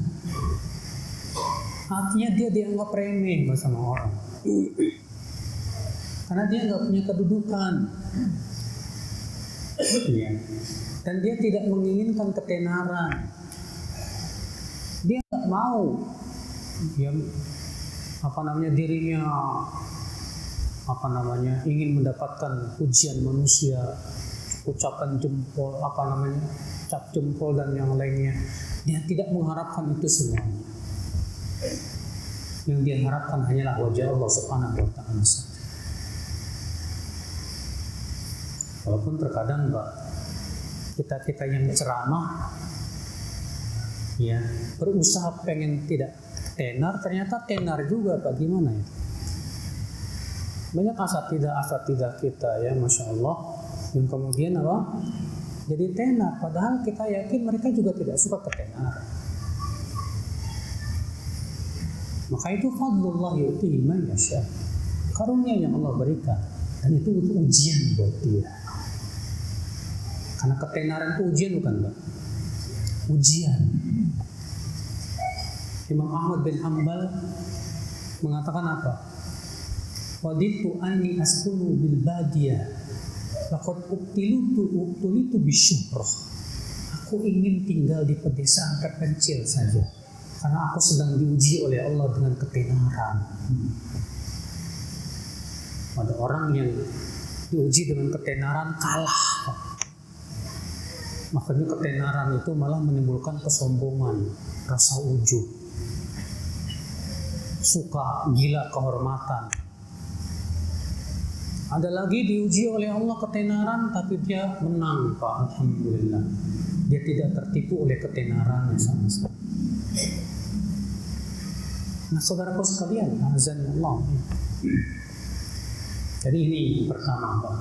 Artinya dia dianggap remeh sama orang. Karena dia nggak punya kedudukan. Ya. Dan dia tidak menginginkan ketenaran. Dia nggak mau, dia dirinya ingin mendapatkan pujian manusia, ucapan jempol, cap jempol dan yang lainnya. Dia tidak mengharapkan itu semuanya. Yang dia harapkan hanyalah wajah Allah Subhanahu wa Ta'ala saja. Walaupun terkadang kita yang ceramah, ya, berusaha pengen tidak tenar, ternyata tenar juga, Pak. Gimana ya? Banyak asatidah kita ya, Masya Allah, yang kemudian jadi tenar, padahal kita yakin mereka juga tidak suka ketenaran. Maka itu fadlullah yu'tihi man yasha. Karunia yang Allah berikan, dan itu ujian buat dia. Karena ketenaran itu ujian, bukan Pak? Ujian. Imam Ahmad bin Hanbal mengatakan apa? Waditu anni askunu bil badiyah laqad ubtulitu bisyuhrah. Aku ingin tinggal di pedesaan terpencil saja, karena aku sedang diuji oleh Allah dengan ketenaran. Ada orang yang diuji dengan ketenaran kalah. Makanya ketenaran itu malah menimbulkan kesombongan, rasa ujub, suka gila kehormatan. Ada lagi diuji oleh Allah ketenaran, tapi dia menang, Pak. Alhamdulillah. Dia tidak tertipu oleh ketenarannya sama sekali. Nah, saudaraku sekalian, azan Allah. Jadi ini pertama, Pak.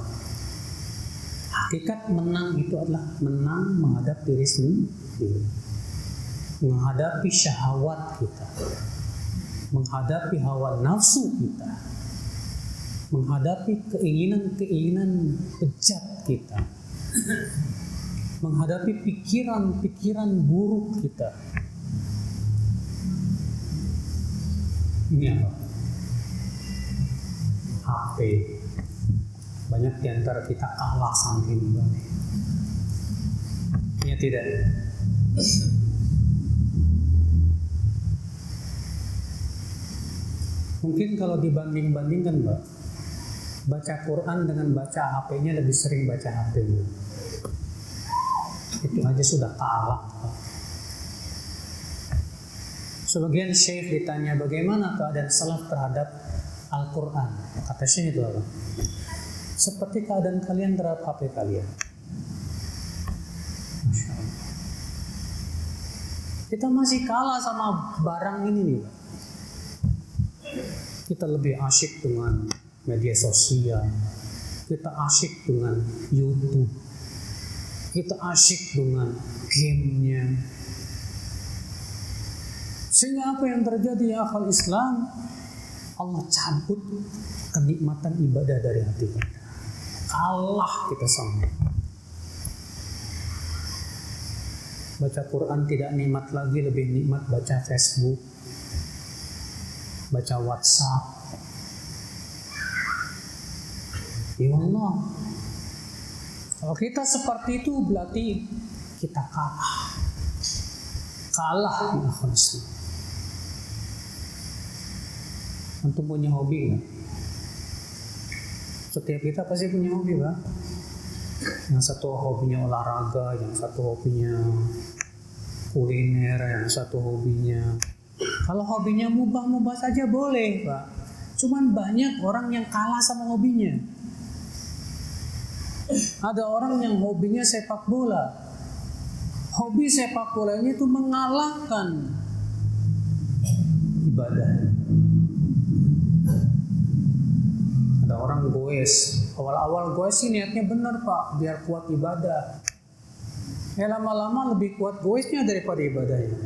Hakikat menang itu adalah menang menghadap diri sendiri, menghadapi syahwat kita, menghadapi hawa nafsu kita, menghadapi keinginan-keinginan bejat kita, menghadapi pikiran-pikiran buruk kita. Ini apa? HP. Banyak di antara kita kalah sama ini. Ya tidak. Mungkin kalau dibanding-bandingkan, Mbak, baca Quran dengan baca HP-nya lebih sering baca HP-nya. Itu aja sudah kalah. Sebagian syekh ditanya bagaimana keadaan salaf terhadap Al-Quran. Kata syekh itu apa? Seperti keadaan kalian terhadap HP kalian. Masya Allah. Kita masih kalah sama barang ini nih, Pak. Kita lebih asyik dengan media sosial, kita asyik dengan YouTube, kita asyik dengan gamenya. Sehingga apa yang terjadi ya akhal Islam? Allah cabut kenikmatan ibadah dari hati kita. Kalah kita sama. Baca Quran tidak nikmat lagi, lebih nikmat baca Facebook, baca WhatsApp. Ya Allah, kalau kita seperti itu berarti kita kalah. Kalah di akhir Islam. Antum punya hobi nggak? Setiap kita pasti punya hobi, Pak. Yang satu hobinya olahraga, yang satu hobinya kuliner, yang satu hobinya. Kalau hobinya mubah-mubah saja boleh, Pak. Cuman banyak orang yang kalah sama hobinya. Ada orang yang hobinya sepak bola. Hobi sepak bolanya itu mengalahkan ibadah. Ada orang goes. Awal-awal goes sih niatnya benar, Pak, biar kuat ibadah. Lama-lama lebih kuat goesnya daripada ibadahnya.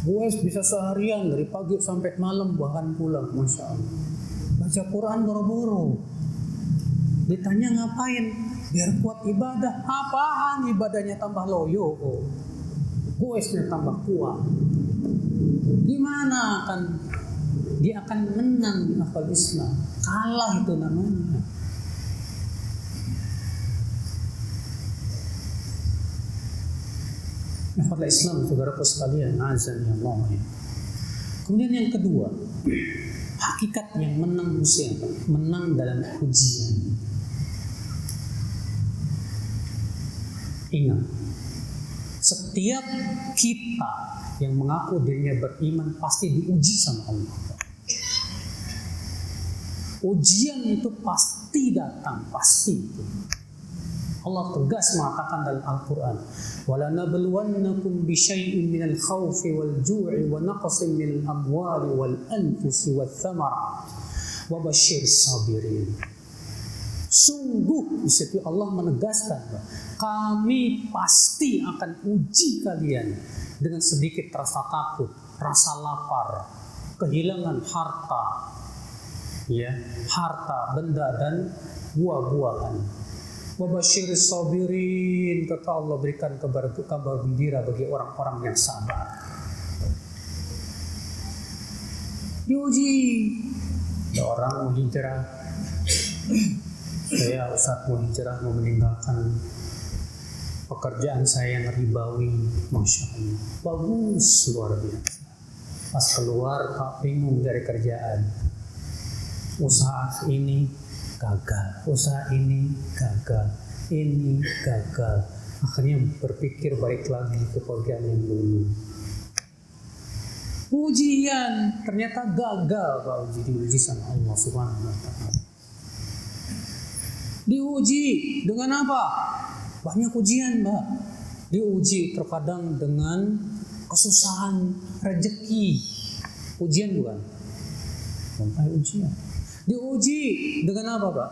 Goes bisa seharian dari pagi sampai malam bahkan pulang, Masya Allah. Baca Quran boro-boro. Ditanya ngapain? Biar kuat ibadah. Apaan ibadahnya tambah loyo? Goesnya tambah kuat. Gimana akan dia akan menang di akhir Islam? Kalah itu namanya. Akhir Islam, saudaraku sekalian, azan ya Allah. Kemudian yang kedua, hakikat yang menang musuh, menang dalam ujian. Ingat, setiap kita yang mengaku dirinya beriman pasti diuji sama Allah. Ujian itu pasti datang, pasti. Allah tegas mengatakan dalam Al-Quran, وَلَنَبْلُوَنَّكُمْ بِشَيْءٍ مِنَ الْخَوْفِ وَالْجُوعِ وَنَقْصٍ مِنَ الْأَمْوَالِ وَالْأَنْفُسِ وَالثَّمَرَاتِ وَبَشِّرِ الصَّابِرِينَ. Sungguh, di situ Allah menegaskan, kami pasti akan uji kalian dengan sedikit rasa takut, rasa lapar, kehilangan harta, ya, harta, benda dan buah-buahan. Wabasyiris sabirin, kata Allah, berikan kabar gembira bagi orang-orang yang sabar. Diuji, ada orang mau hijrah, saya Ustaz mau hijrah, mau meninggalkan pekerjaan saya yang ribawi, Masya Allah, bagus, luar biasa. Pas keluar, Pak, bingung dari kerjaan, usaha ini gagal, usaha ini gagal, ini gagal. Akhirnya berpikir balik lagi ke pekerjaan yang dulu. Ujian ternyata gagal, Pak. Diuji sama Allah Subhanahu wa Ta'ala. Diuji dengan apa? Banyak ujian, Mbak. Diuji terkadang dengan kesusahan rezeki. Ujian bukan? Sampai ujian. Diuji dengan apa, Pak?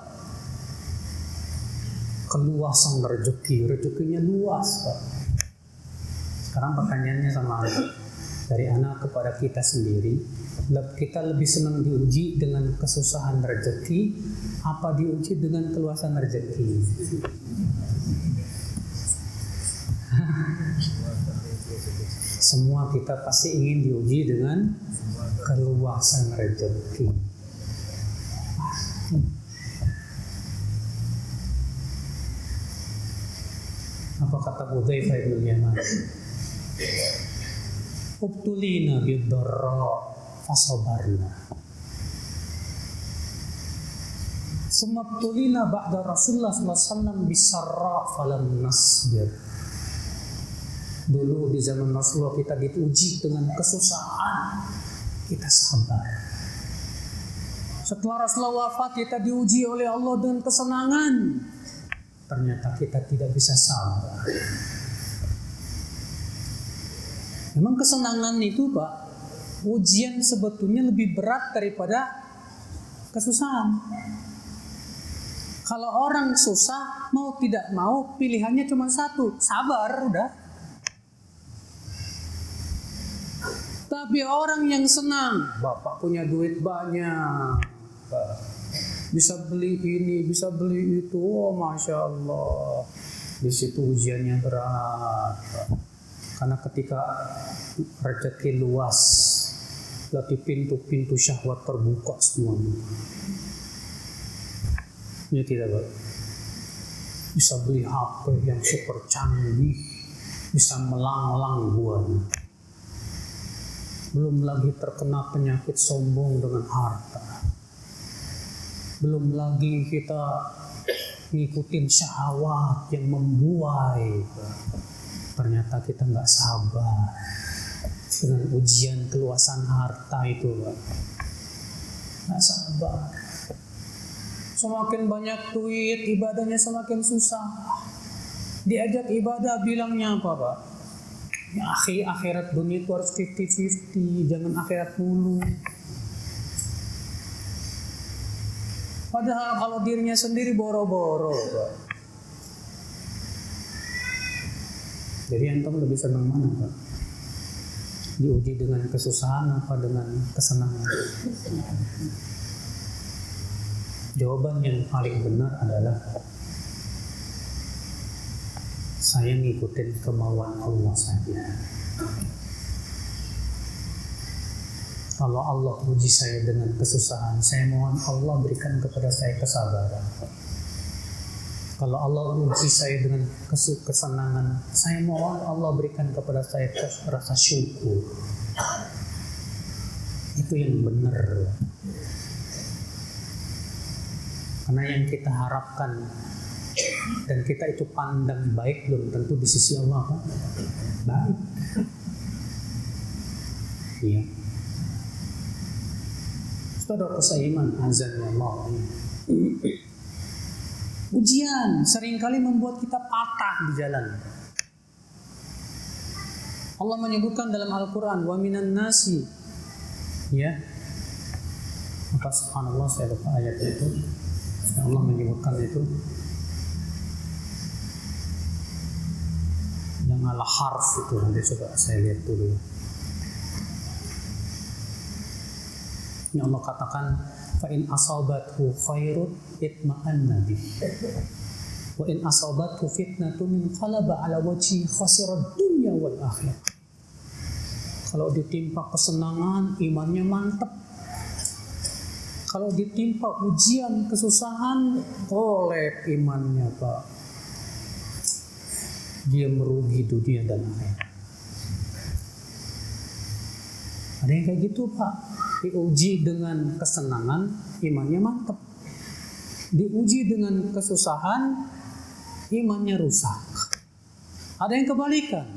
Keluasan rezeki. Rezekinya luas, Pak. Sekarang pertanyaannya sama dari anak kepada kita sendiri. Kita lebih senang diuji dengan kesusahan rezeki apa diuji dengan keluasan rezeki? Semua kita pasti ingin diuji dengan keluasan rezeki. Apa kata Hudzaifah bin Yaman? Ubtulina bid-dharra fasabarna. Sumabtulina ba'da Rasulullah sallallahu alaihi wasallam bisarra falam nasbir. Dulu di zaman Rasulullah kita diuji dengan kesusahan, kita sabar. Setelah Rasulullah wafat kita diuji oleh Allah dengan kesenangan. Ternyata kita tidak bisa sabar. Memang kesenangan itu, Pak, ujian sebetulnya lebih berat daripada kesusahan. Kalau orang susah, mau tidak mau pilihannya cuma satu, sabar udah. Tapi orang yang senang, Bapak punya duit banyak, bisa beli ini, bisa beli itu, oh Masya Allah. Di situ ujiannya berat, Pak. Karena ketika rezeki luas, berarti pintu-pintu syahwat terbuka semuanya. Ya tidak, Pak. Bisa beli HP yang super canggih, bisa melanglang buana. Belum lagi terkena penyakit sombong dengan harta. Belum lagi kita ngikutin syahwat yang membuai. Ternyata kita nggak sabar dengan ujian keluasan harta itu, Pak. Nggak sabar. Semakin banyak duit, ibadahnya semakin susah. Diajak ibadah bilangnya apa, Pak? Ya akhirat dunia itu harus 50-50, jangan akhirat mulu. Padahal kalau dirinya sendiri boro-boro, Pak. Jadi antum lebih senang mana, Pak? Diuji dengan kesusahan apa dengan kesenangan? Jawaban yang paling benar adalah saya ngikutin kemauan Allah saja. Kalau Allah uji saya dengan kesusahan, saya mohon Allah berikan kepada saya kesabaran. Kalau Allah uji saya dengan kesenangan, saya mohon Allah berikan kepada saya rasa syukur. Itu yang benar. Karena yang kita harapkan dan kita itu pandang baik belum tentu di sisi Allah, Pak, baik. Iya. Saudara seiman, azan Allah. Ujian seringkali membuat kita patah di jalan. Allah menyebutkan dalam Al-Quran, wa minan nasi, ya, apa subhanallah, saya lupa ayat itu. Allah menyebutkan itu yang ala harf itu, nanti coba saya lihat dulu. Ya Allah katakan, fa in asabathu khairun itma'anna bih. Wa in asabathu fitnatun qalaba ala wajhi khasirad dunya wal akhirah. Kalau ditimpa kesenangan, imannya mantap. Kalau ditimpa ujian, kesusahan, kolep imannya, Pak. Dia merugi dunia dan akhirat. Ada yang kayak gitu, Pak. Diuji dengan kesenangan, imannya mantap. Diuji dengan kesusahan, imannya rusak. Ada yang kebalikan.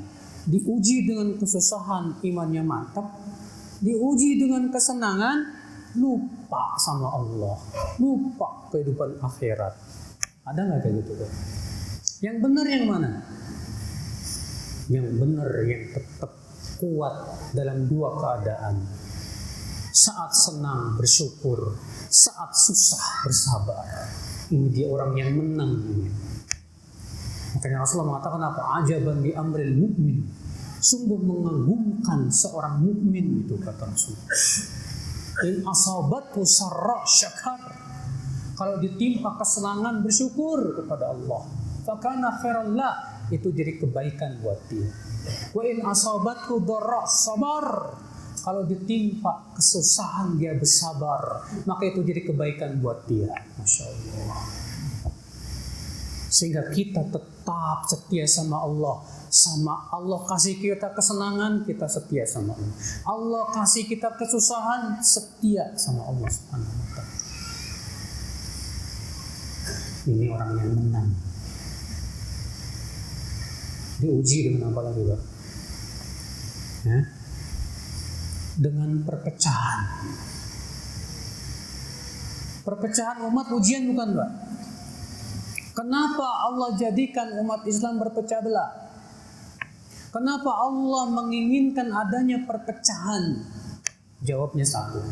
Diuji dengan kesusahan, imannya mantap. Diuji dengan kesenangan, lupa sama Allah. Lupa kehidupan akhirat. Ada nggak kayak gitu, Pak? Yang benar yang mana? Yang benar yang tetap kuat dalam dua keadaan. Saat senang bersyukur, saat susah bersabar. Ini dia orang yang menang. Makanya Rasulullah mengatakan apa? Ajaban di amril mukmin. Sungguh mengagumkan seorang mukmin itu, kata Rasulullah. In asabathu sarra syakar. Kalau ditimpa kesenangan bersyukur kepada Allah. Fakana khairan lah. Itu jadi kebaikan buat dia. Wa in asabathu dharra sabar. Kalau ditimpa kesusahan dia bersabar, maka itu jadi kebaikan buat dia. Masya Allah. Sehingga kita tetap setia sama Allah. Sama Allah kasih kita kesenangan, kita setia sama Allah. Allah kasih kita kesusahan, setia sama Allah Subhanahu wa ta'ala. Ini orang yang menang. Diuji dengan apa lagi, Pak? Ya? Dengan perpecahan. Perpecahan umat ujian bukan, Pak? Kenapa Allah jadikan umat Islam berpecah belah? Kenapa Allah menginginkan adanya perpecahan? Jawabnya satu.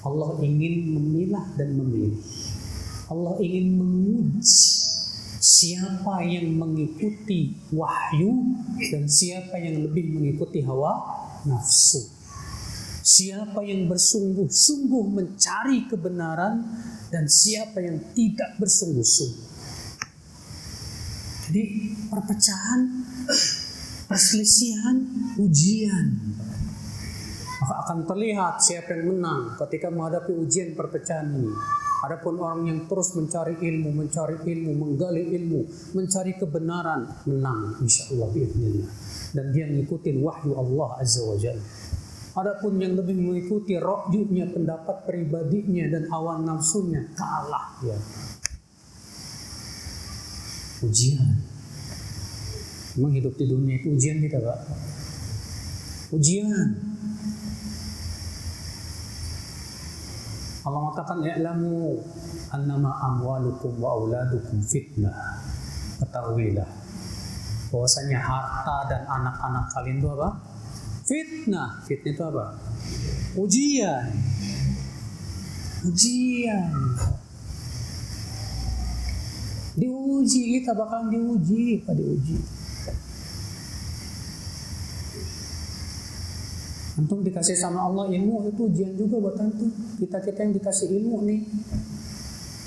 Allah ingin memilah dan memilih. Allah ingin menguji siapa yang mengikuti wahyu dan siapa yang lebih mengikuti hawa nafsu. Siapa yang bersungguh-sungguh mencari kebenaran dan siapa yang tidak bersungguh-sungguh. Jadi perpecahan, perselisihan, ujian. Maka akan terlihat siapa yang menang ketika menghadapi ujian perpecahan ini. Adapun orang yang terus mencari ilmu, menggali ilmu, mencari kebenaran, menang insyaallah biiznillah. Dan dia mengikuti wahyu Allah Azza wa Jalla. Adapun yang lebih mengikuti ra'yunya, pendapat pribadinya dan hawa nafsunya, kalah dia. Ujian. Memang hidup di dunia itu ujian kita, Pak. Ujian. Allah mengatakan ya'lamu annama amwalukum wa auladukum fitnah. Ketahuilah bahwasanya harta dan anak-anak kalian itu apa? Fitnah. Fitnah itu apa? Ujian. Ujian. Diuji, kita bakalan diuji. Antum dikasih sama Allah ilmu, itu ujian juga buat antum. Kita yang dikasih ilmu nih,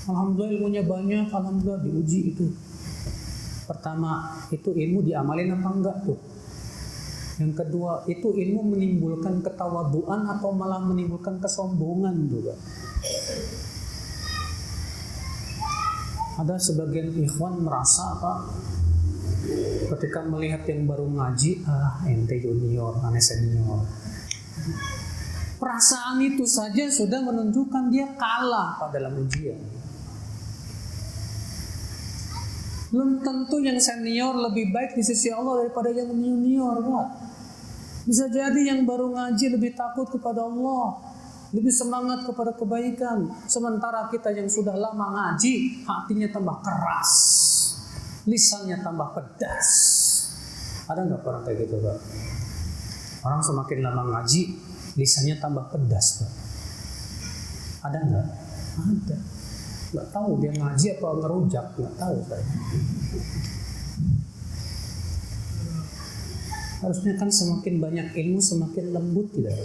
alhamdulillah ilmunya banyak, alhamdulillah diuji itu. Pertama, itu ilmu diamalin apa enggak tuh? Yang kedua, itu ilmu menimbulkan ketawaduan atau malah menimbulkan kesombongan juga. Ada sebagian ikhwan merasa apa? Ketika melihat yang baru ngaji, ente junior, aneh senior. Perasaan itu saja sudah menunjukkan dia kalah pada dalam ujian. Belum tentu yang senior lebih baik di sisi Allah daripada yang junior, Pak. Bisa jadi yang baru ngaji lebih takut kepada Allah, lebih semangat kepada kebaikan. Sementara kita yang sudah lama ngaji, hatinya tambah keras, lisannya tambah pedas. Ada nggak orang kayak gitu, Pak? Orang semakin lama ngaji, lisannya tambah pedas, Pak. Ada nggak? Ada. Nggak tahu dia ngaji apa ngerujak, nggak tahu saya. Harusnya kan semakin banyak ilmu semakin lembut, tidak?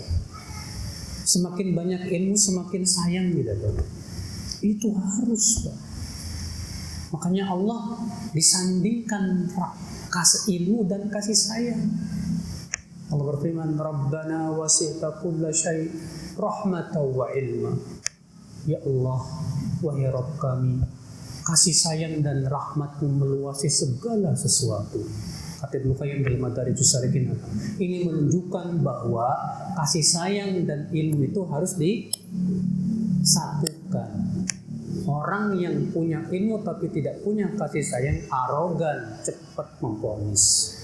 Semakin banyak ilmu, semakin sayang bidadari. Itu harus, Pak. Makanya Allah disandingkan kasih ilmu dan kasih sayang. Allah berfirman, Rabbana wasi'ta kulla syai' rahmatan wa ilma. Ya Allah, wahai Rabb kami, kasih sayang dan rahmat-Mu meluasi segala sesuatu. Kata Ibnu Qayyim dalam Madarijus Salikin, ini menunjukkan bahwa kasih sayang dan ilmu itu harus disatukan. Orang yang punya ilmu tapi tidak punya kasih sayang arogan, cepat memvonis.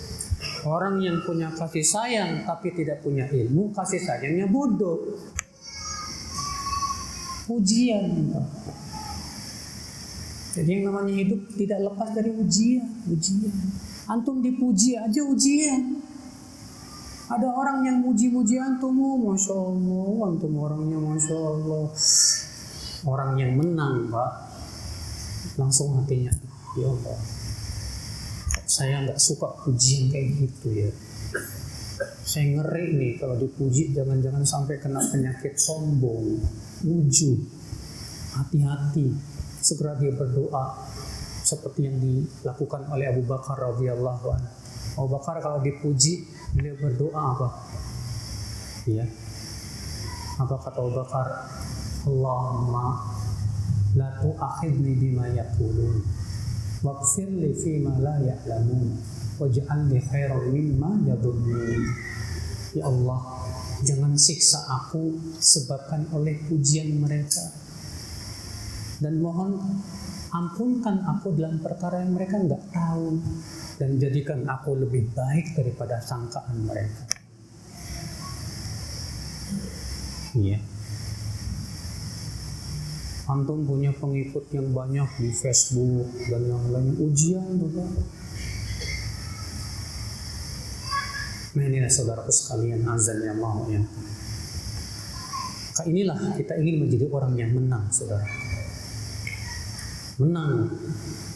Orang yang punya kasih sayang tapi tidak punya ilmu, kasih sayangnya bodoh. Ujian. Jadi yang namanya hidup tidak lepas dari ujian. Antum dipuji aja ujian. Ada orang yang muji-muji antum, Masya Allah, antum orangnya Masya Allah. Orang yang menang, Pak, langsung hatinya, ya Allah, saya nggak suka pujian kayak gitu ya. Saya ngeri nih kalau dipuji, jangan-jangan sampai kena penyakit sombong, ujub. Hati-hati, segera dia berdoa seperti yang dilakukan oleh Abu Bakar radhiyallahu anhu. Abu Bakar kalau dipuji, beliau berdoa apa? Ya, apa kata Abu Bakar? Allahumma la tu'akhidni bima yaqulun waghfir li fima la ya'lamun waj'alni khairan mimma yadhunnun. Ya Allah, jangan siksa aku disebabkan oleh pujian mereka, dan mohon ampunkan aku dalam perkara yang mereka nggak tahu, dan jadikan aku lebih baik daripada sangkaan mereka. Iya. Antum punya pengikut yang banyak di Facebook dan yang lain, ujian juga. Nah inilah saudaraku sekalian, azan ya Allah ya. Inilah kita ingin menjadi orang yang menang, saudara. Menang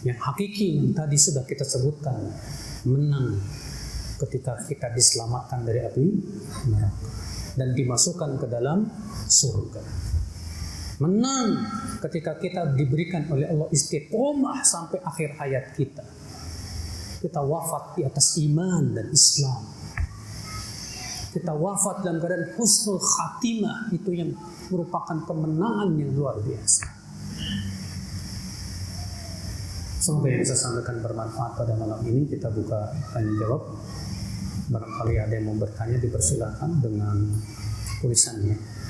yang hakiki yang tadi sudah kita sebutkan. Menang ketika kita diselamatkan dari api neraka dan dimasukkan ke dalam surga. Menang ketika kita diberikan oleh Allah istiqomah sampai akhir hayat kita. Kita wafat di atas iman dan Islam. Kita wafat dalam keadaan husnul khatimah, itu yang merupakan kemenangan yang luar biasa. Semoga yang saya sampaikan bermanfaat pada malam ini. Kita buka tanya jawab. Barangkali ada yang mau bertanya, dipersilakan dengan tulisannya.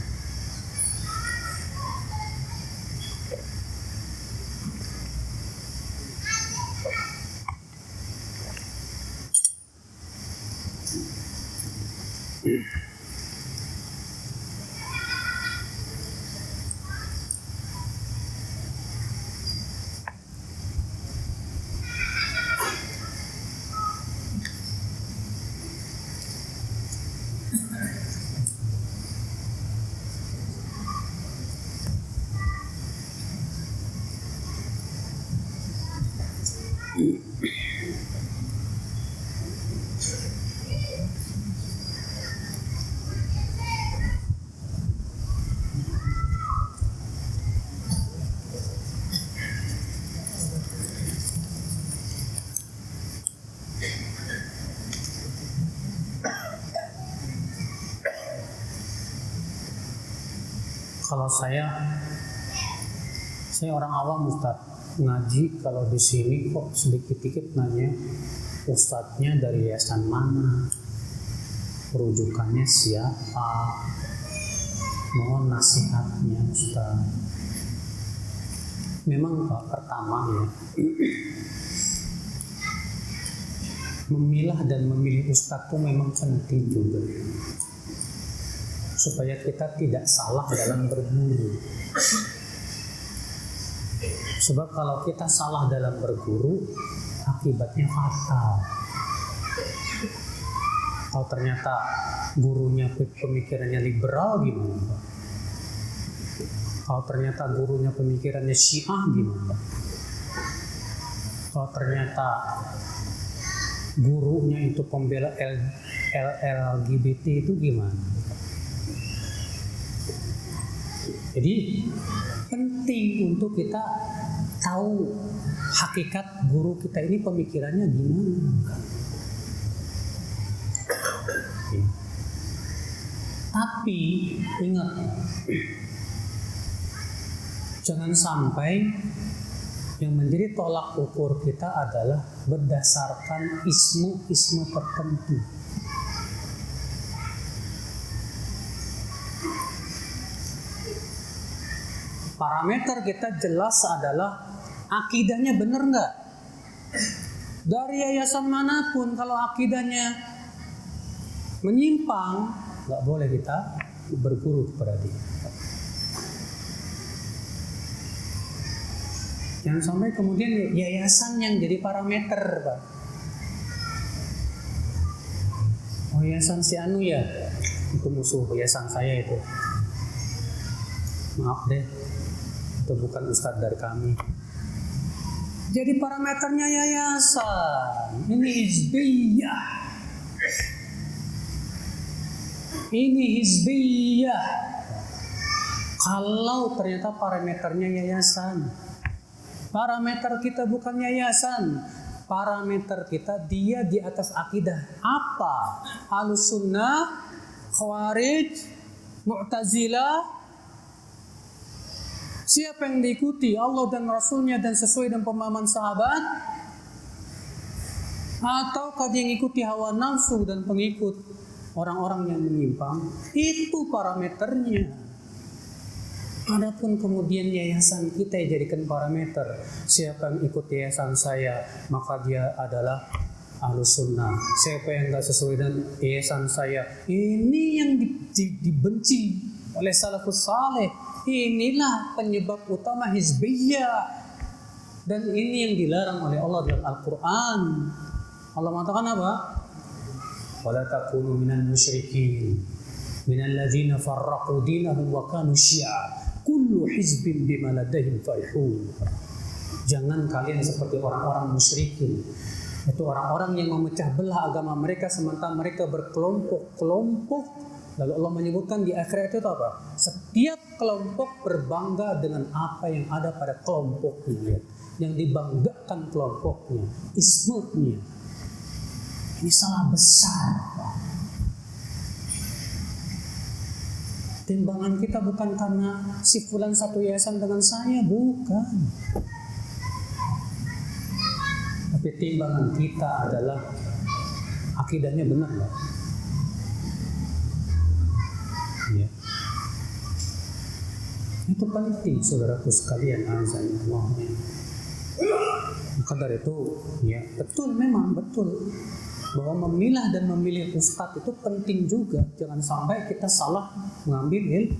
Kalau saya orang awam, Ustaz, ngaji kalau di sini kok sedikit-sedikit nanya ustadznya dari yayasan mana, rujukannya siapa, mohon nasihatnya Ustaz. Memang Pak, pertama ya, memilah dan memilih ustadz itu memang penting juga, supaya kita tidak salah dalam berguru. Sebab kalau kita salah dalam berguru, akibatnya fatal. Kalau ternyata gurunya pemikirannya liberal gimana? Kalau ternyata gurunya pemikirannya Syiah gimana? Kalau ternyata gurunya itu pembela LGBT itu gimana? Jadi penting untuk kita tahu hakikat guru kita ini pemikirannya gimana. Tapi ingat, jangan sampai yang menjadi tolak ukur kita adalah berdasarkan ismu tertentu. Parameter kita jelas adalah akidahnya benar nggak? Dari yayasan manapun kalau akidahnya menyimpang, nggak boleh kita berguru kepada dia. Jangan sampai kemudian yayasan yang jadi parameter, Pak. Oh, yayasan si Anu ya, itu musuh yayasan saya itu. Maaf deh, itu bukan ustadz dari kami. Jadi parameternya yayasan. Ini hizbiyah. Ini hizbiyah. Kalau ternyata parameternya yayasan. Parameter kita bukan yayasan. Parameter kita dia di atas akidah. Apa? Ahlussunnah, Khawarij, Mu'tazilah. Siapa yang diikuti? Allah dan Rasulnya dan sesuai dengan pemahaman sahabat? Ataukah dia mengikuti hawa nafsu dan pengikut orang-orang yang menyimpang? Itu parameternya. Adapun kemudian yayasan kita jadikan parameter. Siapa yang ikut yayasan saya, maka dia adalah Ahlussunnah. Siapa yang tidak sesuai dengan yayasan saya, ini yang dibenci oleh salafus saleh. Inilah penyebab utama hizbiyah. Dan ini yang dilarang oleh Allah dalam Al-Quran. Allah mengatakan apa? وَلَا تَكُونُوا مِنَ الْمُشْرِكِينَ مِنَ الَّذِينَ فَرَّقُوا دِينَهُمْ وَكَانُوا شِيَعًا kullu hizbin bima ladaihim farihun. Jangan kalian seperti orang-orang musyrikin. Itu orang-orang yang memecah belah agama mereka sementara mereka berkelompok-kelompok. Lalu Allah menyebutkan di akhirat itu apa? Setiap kelompok berbangga dengan apa yang ada pada kelompoknya. Yang dibanggakan kelompoknya, ismunya. Ini salah besar. Timbangan kita bukan karena si fulan satu yayasan dengan saya, bukan. Tapi timbangan kita adalah akidahnya benar nggak? Ya. Itu penting, saudaraku sekalian, azan Allah. Maka dari itu, ya betul, memang betul. Bahwa memilah dan memilih ustadz itu penting juga. Jangan sampai kita salah mengambil ilmu.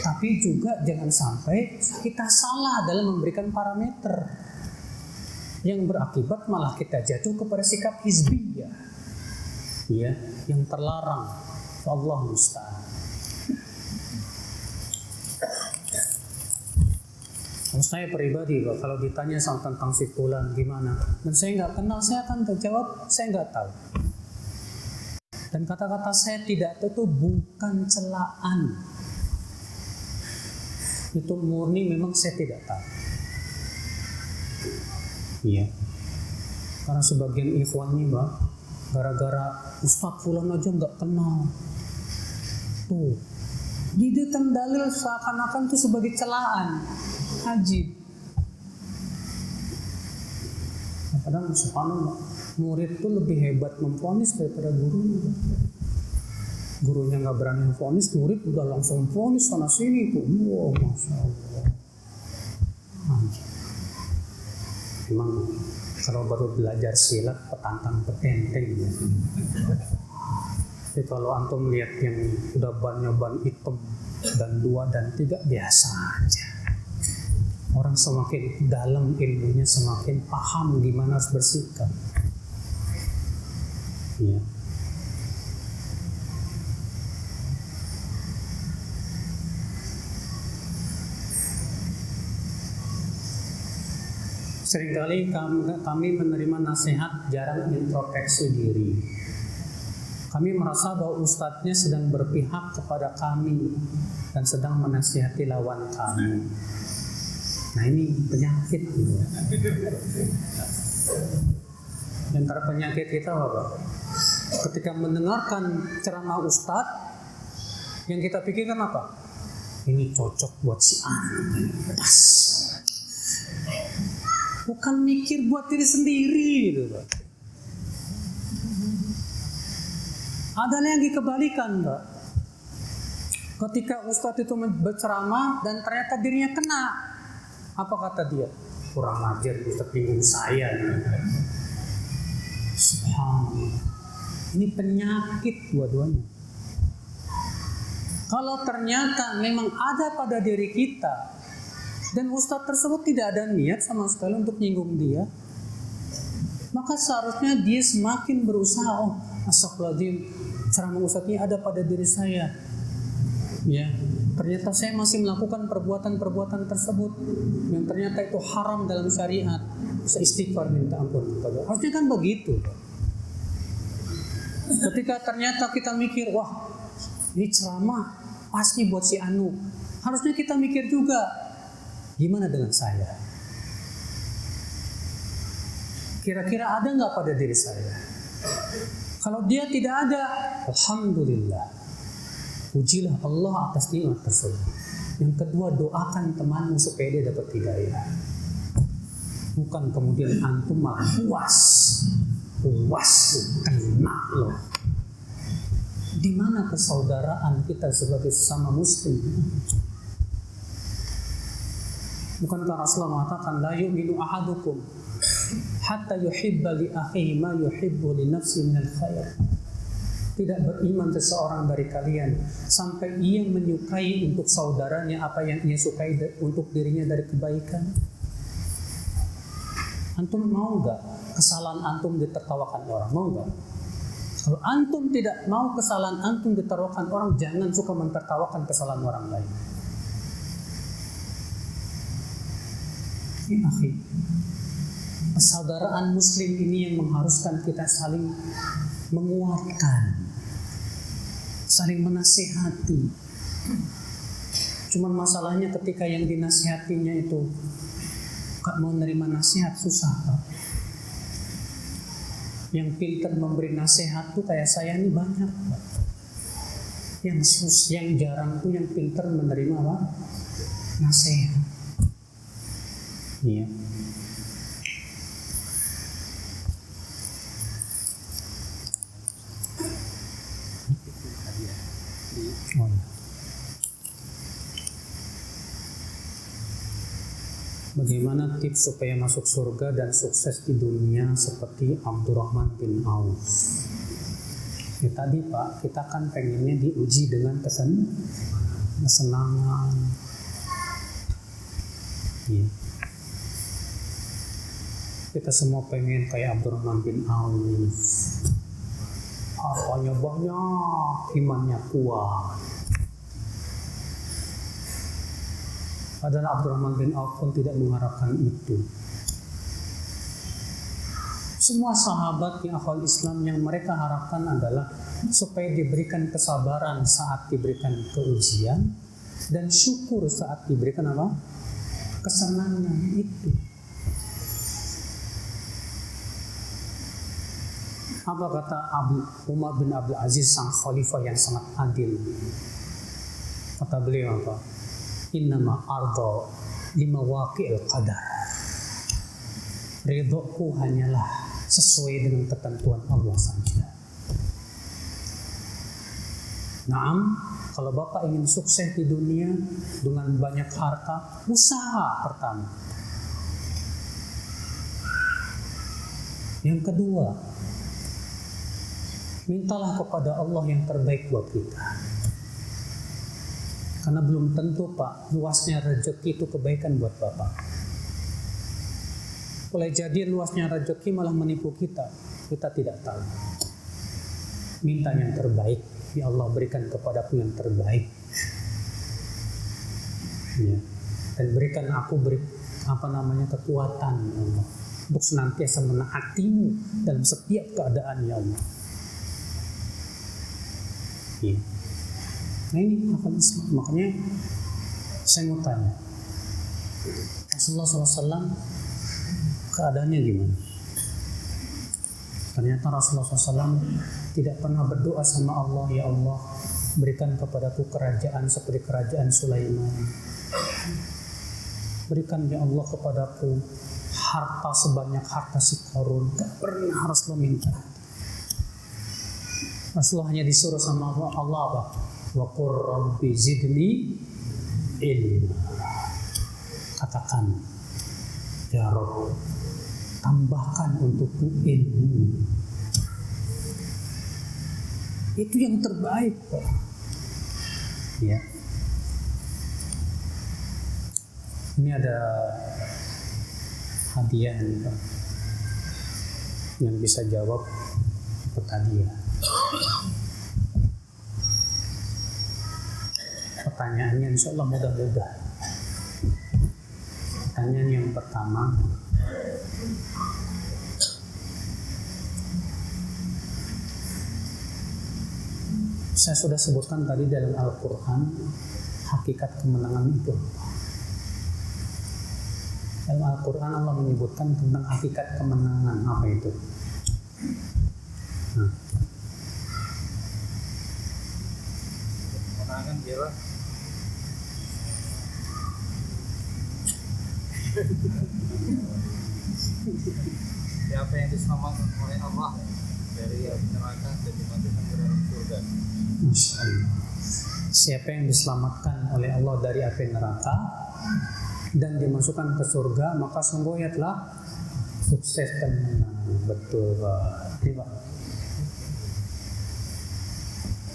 Tapi juga jangan sampai kita salah dalam memberikan parameter yang berakibat malah kita jatuh kepada sikap hizbiyah, ya, yang terlarang. Allah musta'an. Saya pribadi, kalau ditanya tentang si fulan gimana, dan saya nggak kenal, saya akan terjawab saya nggak tahu. Dan kata-kata saya tidak tahu itu bukan celaan, itu murni memang saya tidak tahu. Iya, karena sebagian ikhwan nih, Mbak, gara-gara Ustadz fulan aja nggak kenal, tuh didekan dalil seakan-akan itu sebagai celaan. Ajib. Padahal subhanallah, murid itu lebih hebat memvonis daripada gurunya. Gurunya nggak berani memvonis, murid udah langsung vonis sana sini tuh. Wow, masya Allah. Ajib. Memang kalau baru belajar silat petantang petenteng ya. Tapi kalau antum lihat yang udah bannya ban hitam dan 2 dan 3 biasa aja. Orang semakin dalam ilmunya semakin paham gimana harus bersikap. Ya. Seringkali kami menerima nasihat jarang introspeksi diri. Kami merasa bahwa ustadznya sedang berpihak kepada kami dan sedang menasihati lawan kami. Nah ini penyakit gitu. Di antara penyakit kita apa? Ketika mendengarkan ceramah ustadz, yang kita pikirkan apa? Ini cocok buat si A. Pas. Bukan mikir buat diri sendiri gitu. Ada lagi kebalikan, Mbak. Ketika ustadz itu berceramah dan ternyata dirinya kena, apa kata dia? Kurang ajar ustadz bingung saya. Subhanallah. Ini penyakit dua-duanya. Kalau ternyata memang ada pada diri kita dan ustadz tersebut tidak ada niat sama sekali untuk nyinggung dia, maka seharusnya dia semakin berusaha. Oh, astagfirullahaladzim, ceramah ustadz ini ada pada diri saya. Ya, ternyata saya masih melakukan perbuatan-perbuatan tersebut yang ternyata itu haram dalam syariat. Saya istighfar minta ampun kepada. Harusnya kan begitu. Ketika ternyata kita mikir, wah, ini ceramah pas nih buat si Anu. Harusnya kita mikir juga, gimana dengan saya? Kira-kira ada nggak pada diri saya? Kalau dia tidak ada, alhamdulillah, pujilah Allah atas nikmat tersebut. Yang kedua, doakan temanmu supaya dia dapat hidayah. Bukan kemudian antum malah puas kena loh. Di mana persaudaraan kita sebagai sesama muslim? Bukankah Rasulullah mengatakan la yu'minu ahadukum hatta yuhibba li akhihi ma yuhibbu li nafsihi minal khair. Tidak beriman seseorang dari kalian sampai ia menyukai untuk saudaranya apa yang ia sukai untuk dirinya dari kebaikan. Antum mau gak kesalahan antum ditertawakan orang? Mau gak? Kalau antum tidak mau kesalahan antum ditertawakan orang, jangan suka mentertawakan kesalahan orang lain. Ya, akhi, persaudaraan muslim ini yang mengharuskan kita saling menguatkan, saling menasihati. Cuman masalahnya ketika yang dinasihatinya itu gak mau menerima nasihat, susah Pak. Yang pintar memberi nasihat tuh kayak saya ini banyak Pak. Yang jarang tuh yang pintar menerima apa? Nasihat. Iya. Oh, iya. Bagaimana tips supaya masuk surga dan sukses di dunia seperti Abdurrahman bin Auf? Ya tadi Pak, kita kan pengennya diuji dengan kesenangan. Ya. Kita semua pengen kayak Abdurrahman bin Auf. Hartanya banyak, imannya kuat. Padahal Abdurrahman bin Auf pun tidak mengharapkan itu. Semua sahabat yang akhwal Islam yang mereka harapkan adalah supaya diberikan kesabaran saat diberikan keujian dan syukur saat diberikan apa? Kesenangan itu. Apa kata Umar bin Abdul Aziz sang khalifah yang sangat adil? Kata beliau apa? Innama arda lima waqi'il qadar. Ridhoku hanyalah sesuai dengan ketentuan Allah saja. Naam, kalau Bapak ingin sukses di dunia dengan banyak harta, usaha pertama. Yang kedua, mintalah kepada Allah yang terbaik buat kita. Karena belum tentu Pak, luasnya rezeki itu kebaikan buat Bapak. Boleh jadi luasnya rezeki malah menipu kita. Kita tidak tahu. Minta yang terbaik. Ya Allah, berikan kepadaku yang terbaik. Ya. Dan berikan aku kekuatan ya Allah, untuk senantiasa menaatimu dalam setiap keadaan ya Allah. Ya. Nah ini akal Islam. Makanya saya mau tanya, Rasulullah SAW keadaannya gimana? Ternyata Rasulullah SAW tidak pernah berdoa sama Allah, ya Allah berikan kepadaku kerajaan seperti kerajaan Sulaiman. Berikan ya Allah kepadaku harta sebanyak harta si Qarun. Tak pernah Rasulullah minta. Rasulullah hanya disuruh sama Allah apa? Wa qur rabbi zidni ilma. Katakan, ya Rabb, tambahkan untukku ilmu. Itu yang terbaik, Pak. Ya. Ini ada hadiah nih, Pak. Yang bisa jawab dapat hadiah. Pertanyaannya insya Allah mudah-mudah. Pertanyaan yang pertama, saya sudah sebutkan tadi dalam Al-Quran hakikat kemenangan itu. Dalam Al-Quran Allah menyebutkan tentang hakikat kemenangan. Apa itu? Kemenangan ialah siapa yang diselamatkan oleh Allah dari api neraka dan dimasukkan ke dalam surga. Masya Allah. Siapa yang diselamatkan oleh Allah dari api neraka dan dimasukkan ke surga, maka sungguh ia telah sukses dan menang. Betul, Pak. Ini, Pak.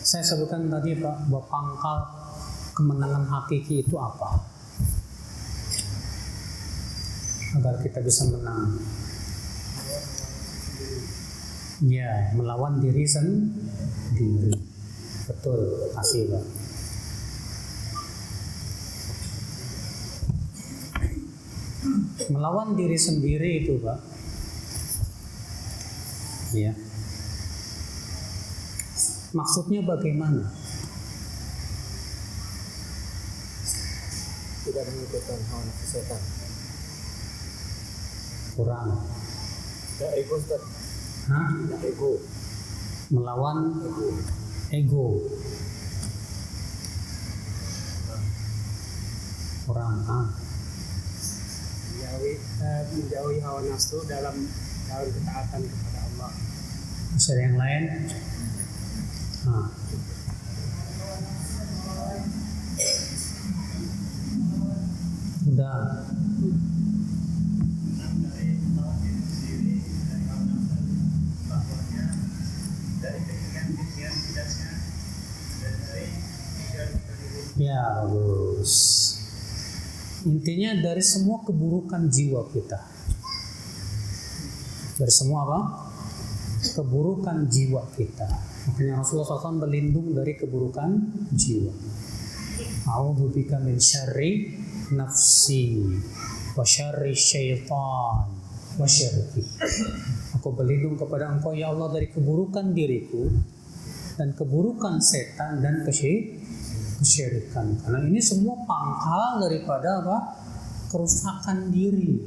Saya sebutkan tadi, Pak, bahwa pangkal kemenangan hakiki itu apa? Agar kita bisa menang. Ya, melawan diri sendiri. Betul, kasih, Pak. Melawan diri sendiri itu, Pak. Ya. Maksudnya bagaimana? Tidak mengikuti hawa nafsu setan. Kurang. Tidak ego, Ustaz. Hah? Tidak ego. Melawan ego. Kurang. Menjauhi hawa nafsu dalam ketaatan kepada Allah. Masih ada yang lain? Udah. Ya, bagus. Intinya dari semua keburukan jiwa kita. Dari semua apa? Keburukan jiwa kita. Makanya Rasulullah SAW berlindung dari keburukan jiwa. A'udzubika min syarri nafsi wa syarri syaitan wa syirki. Aku berlindung kepada Engkau ya Allah dari keburukan diriku dan keburukan setan dan kesyirikan. Karena ini semua pangkal daripada apa? Kerusakan diri,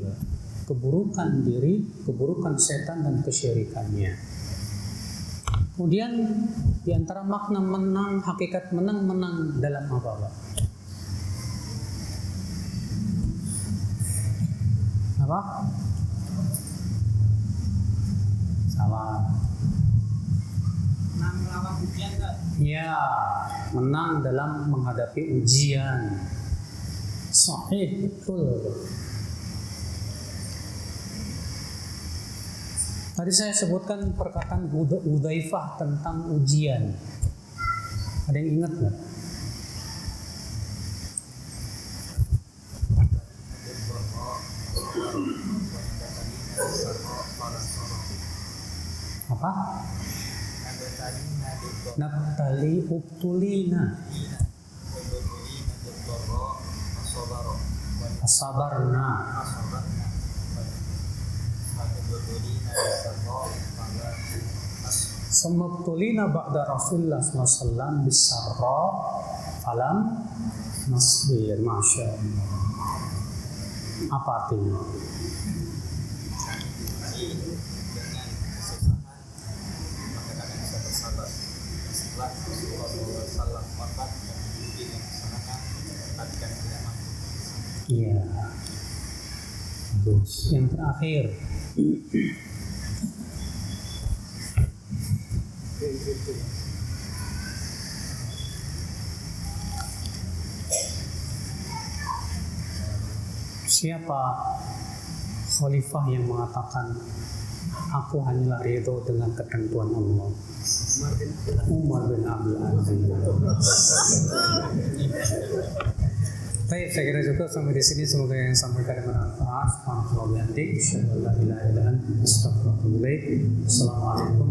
keburukan diri, keburukan setan dan kesyirikannya. Kemudian di antara makna menang, hakikat menang dalam apa, Pak? Apa? Salah. Menang melawan ujian, Kak. Ya, menang dalam menghadapi ujian. Sahih, betul. Tadi saya sebutkan perkataan Hudzaifah tentang ujian. Ada yang ingat nggak? Apa? Nabtali ubtulina asabarna. Sumabtulina ba'da Rasulullah SAW bisarra falam nasbir. Masya Allah. Apa artinya? Dengan kesusahan maka kalian bisa bersabar. Setelah Rasulullah SAW wafat dan mungkin yang kesalahan tapi kalian tidak mampu. Iya. Terus yang terakhir, siapa khalifah yang mengatakan aku hanyalah ridho dengan ketentuan Allah? Umar bin Abdul Aziz. Baik, saya kira cukup sampai di sini. Semoga yang sampaikan bermanfaat. Assalamualaikum warahmatullahi wabarakatuh. Assalamualaikum